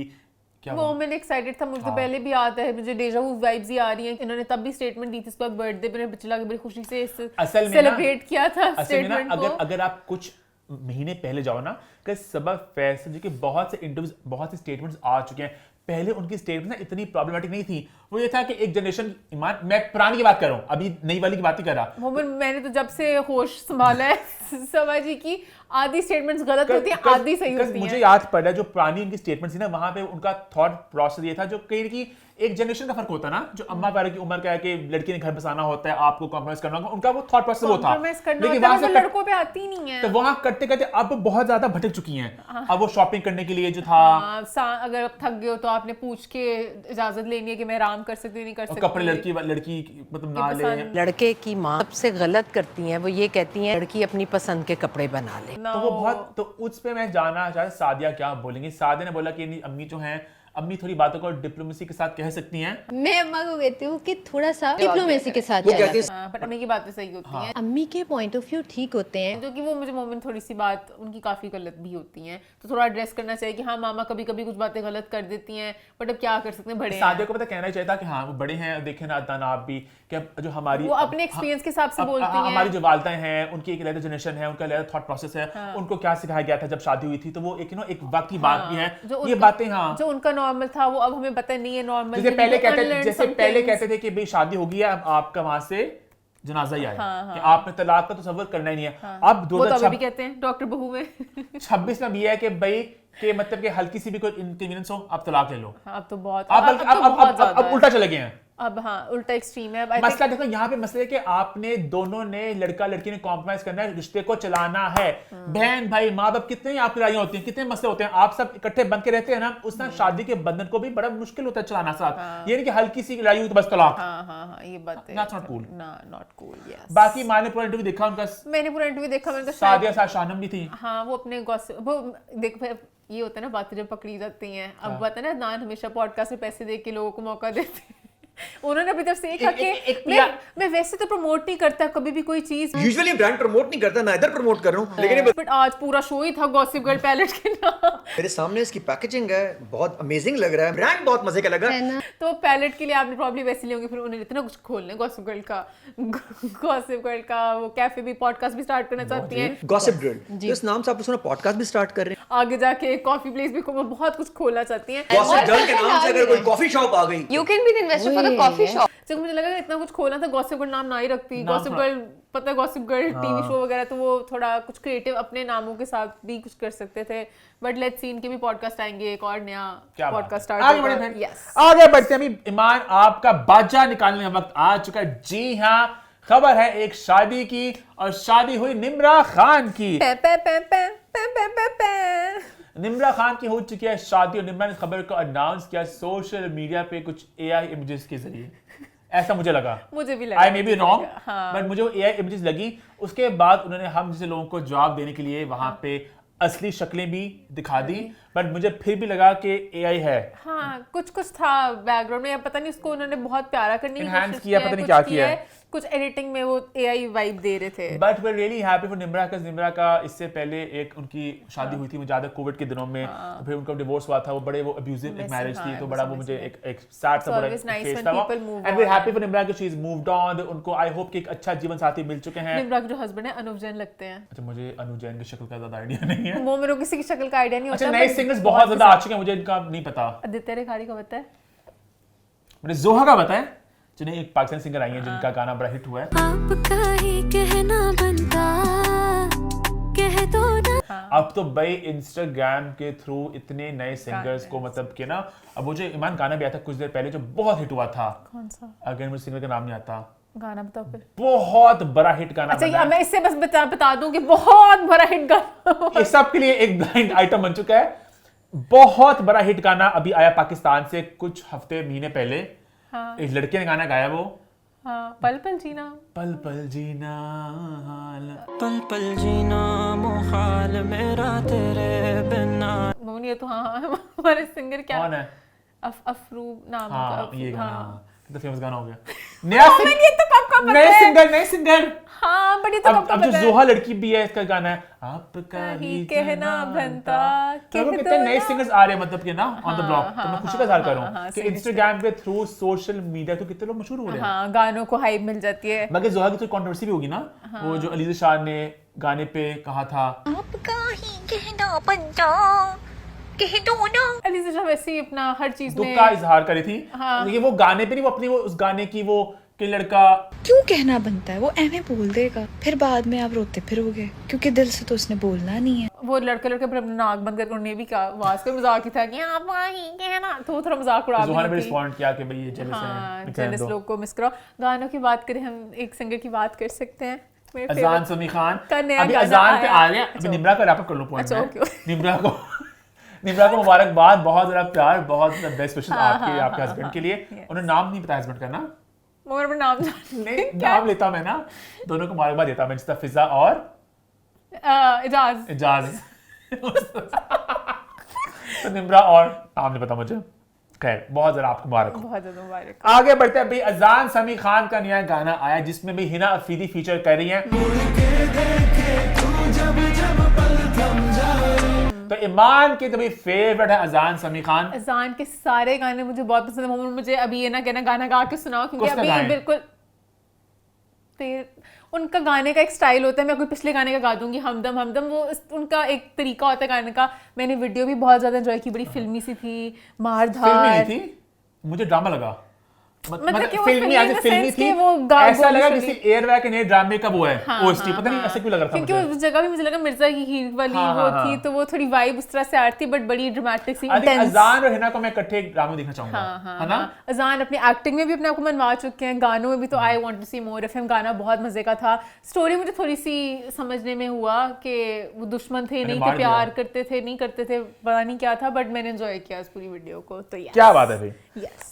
वो मैंने एक्साइटेड था, मुझे तो पहले भी आता है, मुझे डेजा वू वाइब्स ही आ रही हैं। इन्होंने तब भी स्टेटमेंट दी थी, इसके बाद बर्थडे पे बच्चे लाके बड़ी खुशी से सेलिब्रेट किया था स्टेटमेंट को। अगर आप कुछ महीने पहले जाओ ना, कि सबा फैसल जी के बहुत से इंटरव्यूज, बहुत से स्टेटमेंट्स आ चुके हैं। पहले उनकी स्टेटमेंट ना इतनी प्रॉब्लमेटिक नहीं थी। वो ये था कि एक जनरेशन, ईमान, मैं पुरानी की बात कर रहा हूँ, अभी नई वाली की बात नहीं कर रहा। मोमिन, मैंने तो जब से होश संभाला है सबा जी की आधी स्टेटमेंट्स गलत होती हैं, आधी सही होती हैं। मुझे याद पड़ रहा है जो पुरानी उनकी स्टेटमेंट्स थी ना, वहां पे उनका थॉट प्रोसेस ये था, जो कहीं की एक जनरेशन का फर्क होता है ना, जो अम्मा पापा की उम्र का है कि लड़की ने घर बसाना होता है, आपको कॉम्प्रोमाइज करना होगा, उनका वो थॉट प्रोसेस वो था। लेकिन वहां से लड़कों पे आती नहीं है, तो वहां करते करते अब बहुत ज्यादा भटक चुकी हैं। अब वो शॉपिंग करने के लिए जो था, अगर थक गए हो तो आपने पूछ के इजाजत लेनी है कि मैं आराम कर सकती हूँ, नहीं कर सकती। कपड़े लड़की मतलब ना ले। लड़के की माँ सबसे गलत करती हैं, वो ये कहती हैं लड़की अपनी पसंद के कपड़े बना ले। तो वो बहुत, तो उस पे मैं जानना चाहता सादिया क्या बोलेंगी। सादिया ने बोला कि अम्मी जो हैं, अम्मी थोड़ी बातों को डिप्लोमेसी के साथ कह सकती हैं। मैं अम्मा को कहती हूँ कि थोड़ा सा डिप्लोमेसी के साथ पर अम्मी की बातें सही होती हैं, अम्मी के पॉइंट ऑफ व्यू ठीक होते हैं, जो कि वो मुझे मोमिन थोड़ी सी बात उनकी काफी गलत भी होती हैं, तो थोड़ा एड्रेस करना चाहिए कि हाँ मामा कभी कभी कुछ बातें गलत कर देती हैं, बट अब क्या कर सकते हैं, बड़े सादिया को पता कहना चाहिए था कि हाँ वो बड़े हैं, देखें ना अदनान आप भी, कि जो हमारी वो अपने एक्सपीरियंस के हिसाब से बोलती हैं। हमारी जो वालिदा हैं, उनकी एक अलग जनरेशन है, उनका अलग थॉट प्रोसेस है, उनको क्या सिखाया गया था जब शादी हुई थी, तो वो एक एक वक्त की बात भी है, ये बातें। हाँ, जो उनका नॉर्मल था वो अब हमें पता नहीं है नॉर्मल। जैसे पहले कहते थे कि भाई शादी हो गई है, अब आपका वहां से जनाजा ही आया, कि आपने तलाक का तसव्वुर करना ही नहीं है। अब 2026 कहते हैं डॉक्टर बहू में 26 में भी है कि भाई कि मतलब कि हल्की सी भी कोई इनकन्वीनियंस हो, आप तलाक ले लो। अब तो बहुत, अब उल्टा चले गए हैं। अब हाँ उल्टा एक्सट्रीम है। अब I मसला देखो यहाँ पे मसले कि आपने दोनों ने लड़का लड़की ने कॉम्प्रोमाइज करना है, रिश्ते को चलाना है। बहन भाई माँ बाप कितने ही आपकी लड़ाइयाँ होती हैं, कितने मसले होते हैं, आप सब इकट्ठे बन के रहते हैं ना, उस तरह शादी के बंधन को भी बड़ा मुश्किल होता है चलाना साथ। ये नहीं कि हल्की सी लड़ाई हुई तो बस तलाक। हाँ ये बात है। That's not cool. Not cool. Yes. बाकी मैंने पूरा इंटरव्यू देखा उनका, मैंने पूरा इंटरव्यू देखा, मैंने कहा सादिया साथ शानम भी थी। हाँ वो अपने गॉसिप वो देख ये होता है ना, बातें जब पकड़ी जाती हैं। अब बात है ना, नान हमेशा पॉडकास्ट में पैसे दे के लोगों को मौका देते हैं। उन्होंने अपनी तरफ से ये कहा कि मैं वैसे तो प्रमोट नहीं करता कभी भी कोई चीज, यूजुअली ब्रांड प्रमोट नहीं करता, ना इधर प्रमोट कर रहा हूँ, लेकिन बट आज पूरा शो ही था गॉसिप गर्ल पैलेट के नाम। मेरे सामने इसकी पैकेजिंग है, बहुत अमेजिंग लग रहा है, ब्रांड बहुत मजे का लगा। तो पैलेट के लिए आपने प्रॉब्ली वैसे लिए होंगे, फिर उन्हें इतना कुछ खोलना है गॉसिप गर्ल का वो कैफे भी, पॉडकास्ट भी स्टार्ट करना चाहती है गॉसिप गर्ल, तो इस नाम से आपने सुना पॉडकास्ट भी स्टार्ट कर रहे हैं, आगे जाके कॉफी प्लेस भी बहुत कुछ खोलना चाहती हैं। गॉसिप गर्ल के नाम से अगर कोई कॉफी शॉप आ गई, You can be the investor for the coffee shop. जब मुझे लगा इतना कुछ खोलना था, गॉसिप गर्ल नाम ना ही रखती। गॉसिप गर्ल पता है, गॉसिप गर्ल टीवी शो वगैरह, तो वो थोड़ा कुछ क्रिएटिव अपने नामों के साथ भी कुछ कर सकते थे। बट लेट्स सी, इनके भी पॉडकास्ट आएंगे, एक और नया पॉडकास्ट स्टार्ट होगा। यस, आगे बढ़ते हैं। अभी ईमान आपका बाजा निकालने का वक्त आ चुका है। जी हाँ, खबर है एक शादी की, और शादी हुई निम्रा खान की। निम्रा खान की हो चुकी है शादी, और निम्रा ने खबर को अनाउंस किया सोशल मीडिया पे कुछ AI इमेजेस के जरिए। ऐसा मुझे लगा, मुझे भी लगा, आई मे बी रॉन्ग, हाँ। बट मुझे वो AI इमेजेस लगी। उसके बाद उन्होंने हम जैसे लोगों को जवाब देने के लिए वहां पे असली शक्लें भी दिखा दी, बट मुझे फिर भी लगा कि AI है। हाँ कुछ था बैकग्राउंड में, पता नहीं उसको उन्होंने बहुत प्यारा करने की Enhance कोशिश किया, पता नहीं क्या किया है। कुछ एडिटिंग में वो AI वाइब दे रहे थे। But we really happy for Nimra, because Nimra का इससे पहले एक उनकी शादी हुई थी, वो ज्यादा कोविड के दिनों में, तो फिर उनका डिवोर्स हुआ था, वो बड़े वो अब्यूजिव एक मैरिज थी, तो बड़ा वो मुझे एक सैड सा बड़ा फेस था। And we are happy for Nimra कि शी इज मूव्ड ऑन, उनको आई होप कि एक अच्छा जीवन साथी मिल चुके हैं। निम्रा के जो हस्बैंड है अनुव जैन लगते हैं। अच्छा, मुझे अनुव जैन की शक्ल का ज्यादा आइडिया नहीं है, वो मेरे को किसी की शक्ल का आइडिया नहीं होता। अच्छा, नए सिंगर्स बहुत ज्यादा आ चुके हैं, मुझे इनका नहीं पता। आदित्य रेखाड़ी का पता है, मुझे जोहा का पता है, जिन्हें एक पाकिस्तानी सिंगर आई है जिनका गाना बड़ा हिट हुआ है। आपका ही कहना बनता, कह दो ना। अब तो भाई इंस्टाग्राम के थ्रू इतने नए सिंगर्स को मतलब कि ना, अब मुझे ईमान गाना भी आया था कुछ देर पहले जो बहुत हिट हुआ था। कौन सा अगर मुझे सिंगर का नाम नहीं आता, गाना बताओ फिर। बहुत बड़ा हिट गाना। अच्छा, मैं इससे बस बता दूं कि बहुत बड़ा हिट गाना ये सब के लिए एक ब्लाइंड आइटम बन चुका है। बहुत बड़ा हिट गाना अभी आया पाकिस्तान से कुछ हफ्ते महीने पहले। हाँ। एक लड़के ने गाना गाया, वो हाँ, पल पल जीना, पल पल जीना हाल, पल पल जीना मुहाल मेरा तेरे बिना। मोहन, ये तो हाँ हमारे सिंगर क्या कौन है? अफरूब नाम हाँ, का। ये गाना हाँ। कितना फेमस गाना हो गया। नया ये तो कब का पता नए है। नए सिंगर। हाँ, बट ये तो कब का अब पता जो है। जोहा लड़की भी है, इसका गाना है आपका ही ही कहना बनता, तो कितने नए सिंगर्स आ रहे हैं मतलब कि ना ऑन द ब्लॉक। तो मैं खुशी का इजहार कर रहा हूँ कि इंस्टाग्राम के थ्रू, सोशल मीडिया तो कितने लोग मशहूर हो रहे हैं। हाँ, गानों को हाइप मिल जाती है। मगर जोहा की तो कंट्रोवर्सी भी होगी ना, वो जो अलीज़ा शाह ने गाने पे कहा था आपका ही कहना बनता, कह दो ना। अलीज़ा शाह वैसे ही अपना हर चीज दुख में का इजहार करी थी। हाँ। लेकिन वो गाने पे नहीं, वो अपनी वो उस गाने की वो कि लड़का क्यों कहना बनता है, वो ऐਵੇਂ बोल देगा, फिर बाद में आप रोते फिरोगे, क्योंकि दिल से तो उसने बोलना नहीं है। वो लड़के पर अपना नाक बंद करके उन्हें भी कहा, आवाज पे मजाक ही था कि आप वही कहना, तो थोड़ा मजाक उड़ा जोहा ने भी रिस्पॉन्ड किया कि भाई ये जेलस है, जेलस लोग को मिस करो। गानों की बात करें, हम एक सिंगर की बात कर सकते हैं, अजान समी खान का नया अभी गाना अजान पे आया। आ गया। अभी निम्रा का रैप अप कर लो पॉइंट अच्छा, में। ओके। निम्रा को मुबारकबाद, बहुत ज्यादा प्यार, बहुत बेस्ट विशेस आपके हाँ, हस्बैंड हाँ, के लिए। उन्होंने नाम नहीं बताया हस्बैंड का ना, मगर मैं नाम नहीं नाम लेता मैं ना, दोनों को मुबारकबाद देता मैं, जिसका फिजा और इजाज तो निम्रा और नाम नहीं पता मुझे। खैर, बहुत ज्यादा आपको मुबारक हो। बहुत ज्यादा मुबारक। आगे बढ़ते हैं। भाई अजान समी खान का नया गाना आया जिसमें भी हिना अफरीदी फीचर कर रही हैं। तो ईमान की तो भाई फेवरेट है अजान समी खान। अजान के सारे गाने मुझे बहुत पसंद है। मुझे अभी ये ना कहना गाना गा के सुनाओ, क्योंकि अभी बिल्कुल उनका गाने का एक स्टाइल होता है। मैं कोई पिछले गाने का गा दूंगी, हमदम हमदम, वो उनका एक तरीका होता है गाने का। मैंने वीडियो भी बहुत ज्यादा एंजॉय की, बड़ी फिल्मी सी थी, मार धार थी, मुझे ड्रामा लगा। मतलब कि वो फिल्मी फिल्मी फिल्मी sense थी, कि वो ऐसा लगा गोली किसी एयरवैक के नए ड्रामे का वो है ओएसटी, हाँ, पता नहीं ऐसे क्यों लग रहा था क्योंकि मुझे। उस जगह भी मुझे लगा मिर्जा की हीर वाली वो थी, तो वो थोड़ी वाइब उस तरह से आ रही थी, बट बड़ी ड्रामेटिक सी, इंटेंस। अजान और हिना को मैं इकट्ठे ड्रामा देखना चाहूंगा, है ना? अजान अपनी एक्टिंग में भी अपने आप को मनवा चुके हैं, गानों में भी तो I want to see more of him गाना बहुत मजे का था। स्टोरी मुझे थोड़ी सी समझने में हुआ कि वो दुश्मन थे नहीं थे, प्यार करते थे नहीं करते थे, पता नहीं क्या था, बट मैंने एंजॉय किया इस पूरी वीडियो को। तो क्या बात है भाई,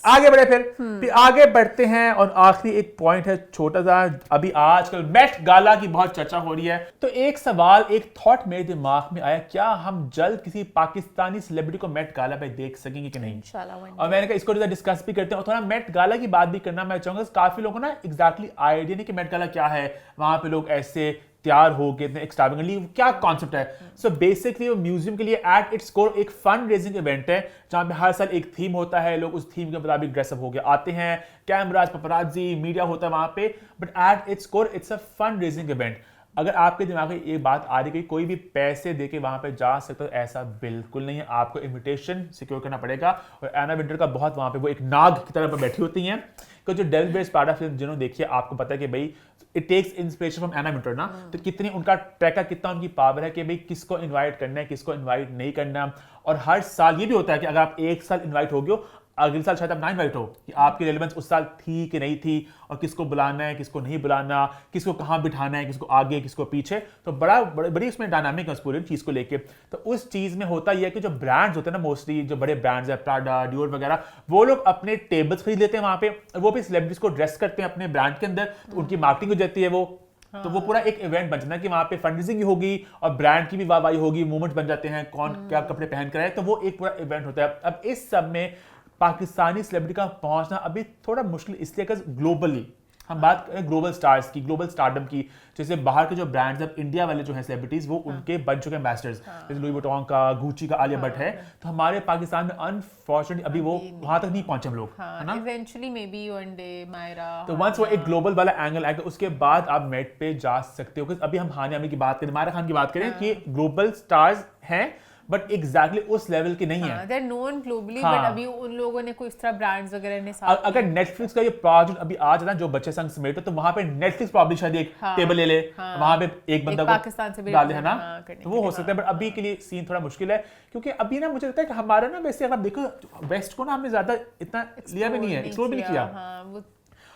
आगे बढ़े फिर आगे बढ़ते हैं और आखिरी एक पॉइंट है छोटा सा। अभी आजकल मेट गाला की बहुत चर्चा हो रही है, तो एक सवाल एक थॉट मेरे दिमाग में आया, क्या हम जल्द किसी पाकिस्तानी सेलिब्रिटी को मेट गाला पे देख सकेंगे कि नहीं? और मैंने कहा इसको डिस्कस भी करते हैं और थोड़ा मेट गाला की बात भी करना मैं चाहूंगा। काफी लोगों को ना एग्जैक्टली आइडिया नहीं कि मेट गाला क्या है, वहां पे लोग ऐसे तैयार हो के इतने एक्सट्रावेगेंटली, क्या कॉन्सेप्ट है। सो बेसिकली वो म्यूजियम के लिए एट इट्स कोर एक फंड रेजिंग इवेंट है, जहां पे हर साल एक थीम होता है, लोग उस थीम के मुताबिक ड्रेसअप होके आते हैं, कैमराज पपराजी मीडिया होता है वहां पे, but at its core it's a fund raising event. अगर आपके दिमाग में ये बात आ रही है कि कोई भी पैसे देके वहां पे जा सकता है, तो ऐसा बिल्कुल नहीं है। आपको इन्विटेशन सिक्योर करना पड़ेगा। और एना विंटर का बहुत वहां पे वो एक नाग की तरह पर बैठी होती हैं, क्योंकि जो डेविल वेयर्स प्राडा फिल्म जिन्होंने देखी है आपको पता है कि भाई it takes inspiration from Anna Wintour ना, तो कितनी उनका ट्रैक का कितना उनकी पावर है कि भाई किसको इनवाइट करना है, किसको इनवाइट नहीं करना। और हर साल ये भी होता है कि अगर आप एक साल इनवाइट हो गए, अगले साल शायद आप ना इनवाइट हो, कि आपकी रेलेवेंस उस साल थी कि नहीं थी, और किसको बुलाना है, किसको नहीं बुलाना, किसको कहाँ बिठाना है, किसको आगे किसको पीछे, तो बड़ी उसमें डायनामिक है उस पूरी चीज़ को लेके। तो उस चीज़ में होता यह है कि जो ब्रांड्स होते हैं ना, मोस्टली जो बड़े ब्रांड्स है प्राडा डियोर वगैरह, वो लोग अपने टेबल्स खरीद लेते हैं वहाँ पे, वो भी सेलिब्रिटीज को ड्रेस करते हैं अपने ब्रांड के अंदर, तो उनकी मार्केटिंग हो जाती है वो। तो वो पूरा एक इवेंट बन जाता है कि वहां पे फंडरेजिंग होगी और ब्रांड की भी वाहवाही होगी, मूवमेंट बन जाते हैं, कौन क्या कपड़े पहन कर आए, तो वो एक पूरा इवेंट होता है। अब इस सब में पाकिस्तानी सेलिब्रिटी का पहुंचना अभी थोड़ा मुश्किल इसलिए कि ग्लोबली हम बात करें ग्लोबल स्टार्स की, ग्लोबल स्टारडम की, जैसे बाहर के जो ब्रांड्स अब इंडिया वाले जो है सेलिब्रिटीज वो उनके बन चुके एम्बेसडर्स, जैसे लुई वुइटन का, गुची का, आलिया भट्ट है, तो हमारे पाकिस्तान में अनफॉर्चुनेटली अभी वो वहां तक नहीं पहुंचे हम लोग, है ना? इवेंचुअली मे बी वन डे मायरा, तो वंस वो एक ग्लोबल वाला एंगल आएगा उसके बाद आप मेट पे जा सकते हो। अभी हम हानिया आमिर की बात करें, मायरा खान की बात करें कि ग्लोबल स्टार्स हैं, बट एग्जैक्टली उस लेवल की नहीं है। They are known globally, but अभी उन लोगों ने कोई इस तरह ब्रांड्स वगैरह ने साथ, अगर नेटफ्लिक्स का ये प्रोजेक्ट अभी आ जाता जो बच्चे संग समेट, तो वहां पे नेटफ्लिक्स प्रॉब्लम शायद एक टेबल ले ले, वहां पे एक बंदा पाकिस्तान से डाल दे, है ना? तो वो हो सकता है, बट अभी के लिए सीन थोड़ा मुश्किल है, क्योंकि अभी ना मुझे लगता है कि हमारा ना वैसे अगर आप देखो वेस्ट को ना हमने ज्यादा इतना लिया भी नहीं है, एक्सप्लोर भी नहीं किया।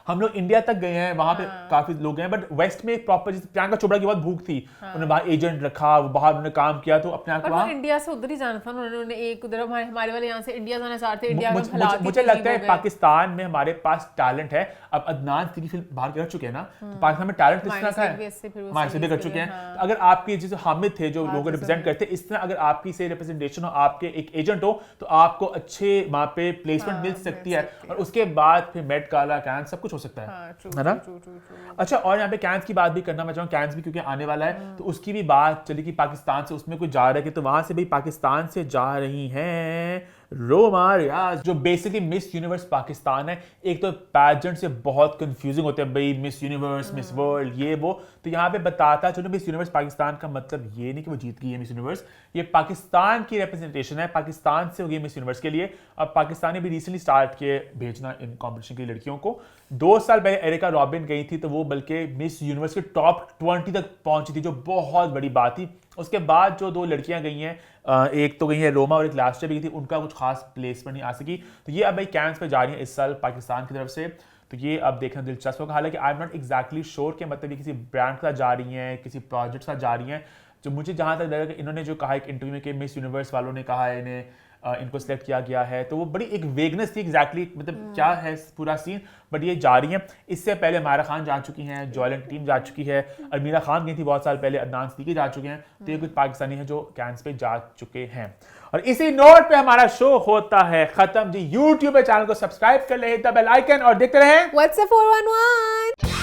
हम लोग इंडिया तक गए हैं, वहां पे काफी लोग गए हैं, बट वेस्ट में प्रॉपर जैसे प्रियंका चोपड़ा की बहुत भूख थी, उन्होंने बाहर एजेंट रखा, वो बाहर उन्होंने काम किया, तो अपने आप को वहां इंडिया से उधर ही जाना था उन्होंने, एक उधर हमारे वाले यहाँ से इंडिया जाना चाहते, इंडिया में हालात मुझे लगता है पाकिस्तान में हमारे पास टैलेंट है। अब अदनान की फिल्म बाहर कर चुके हैं ना, तो पाकिस्तान में टैलेंट इस तरह का है, हमारे से भी कर चुके हैं। तो अगर आपके जैसे हामिद थे जो लोगों को रिप्रेजेंट करते, इस तरह अगर आपकी से रिप्रेजेंटेशन हो, आपके एक एजेंट हो, तो आपको अच्छे वहां पे प्लेसमेंट मिल सकती है, और उसके बाद फिर मेट गाला, कैंस सब कुछ हो सकता है ना? अच्छा, और यहाँ पे कैंस की बात भी करना मैं चाहूँ, कैंस भी क्योंकि आने वाला है, तो उसकी भी बात चली कि पाकिस्तान से उसमें कोई जा रहा है कि, तो वहां से भी पाकिस्तान से जा रही हैं रोमा रियाज, जो बेसिकली मिस यूनिवर्स पाकिस्तान है। एक तो पैजेंट से बहुत कंफ्यूजिंग होते हैं भाई, मिस यूनिवर्स, मिस वर्ल्ड, ये वो, तो यहाँ पे बताता चलो मिस यूनिवर्स पाकिस्तान का मतलब ये नहीं कि वो जीत गई है मिस यूनिवर्स, ये पाकिस्तान की रिप्रेजेंटेशन है, पाकिस्तान से होगी मिस यूनिवर्स के लिए। अब पाकिस्तान ने भी रिसेंटली स्टार्ट किए भेजना इन कॉम्पिटिशन की लड़कियों को। 2 साल पहले एरिका रॉबिन गई थी, तो वो बल्कि मिस यूनिवर्स के टॉप 20 तक पहुंची थी, जो बहुत बड़ी बात थी। उसके बाद जो 2 लड़कियां गई हैं, एक तो गई है रोमा और एक लास्ट भी गई थी, उनका कुछ खास प्लेसमेंट नहीं आ सकी, तो ये अब भाई कैंस पे जा रही है इस साल पाकिस्तान की तरफ से। तो ये अब देखना दिलचस्प होगा। हालांकि I am not exactly sure कि मतलब ये किसी ब्रांड के साथ जा रही हैं, किसी प्रोजेक्ट के साथ जा रही हैं। जो मुझे जहाँ तक लगा कि इन्होंने जो कहा एक इंटरव्यू में कि मिस यूनिवर्स वालों ने कहा है इन्हें इनको सिलेक्ट किया गया है, तो वो बड़ी एक वेगनेस थी एग्जैक्टली मतलब क्या है पूरा सीन, बट ये जा रही हैं। इससे पहले मायरा खान जा चुकी हैं, जॉयलन टीम जा चुकी है, अमीरा खान गई थी बहुत साल पहले, अदनान सिद्दीकी जा चुके हैं, तो ये कुछ पाकिस्तानी हैं जो कैंस पे जा चुके हैं। और इसी नोट पे हमारा शो होता है खत्म जी। YouTube पे चैनल को सब्सक्राइब कर ले, हिट द बेल आइकन और देखते रहें व्हाट्सएप 411।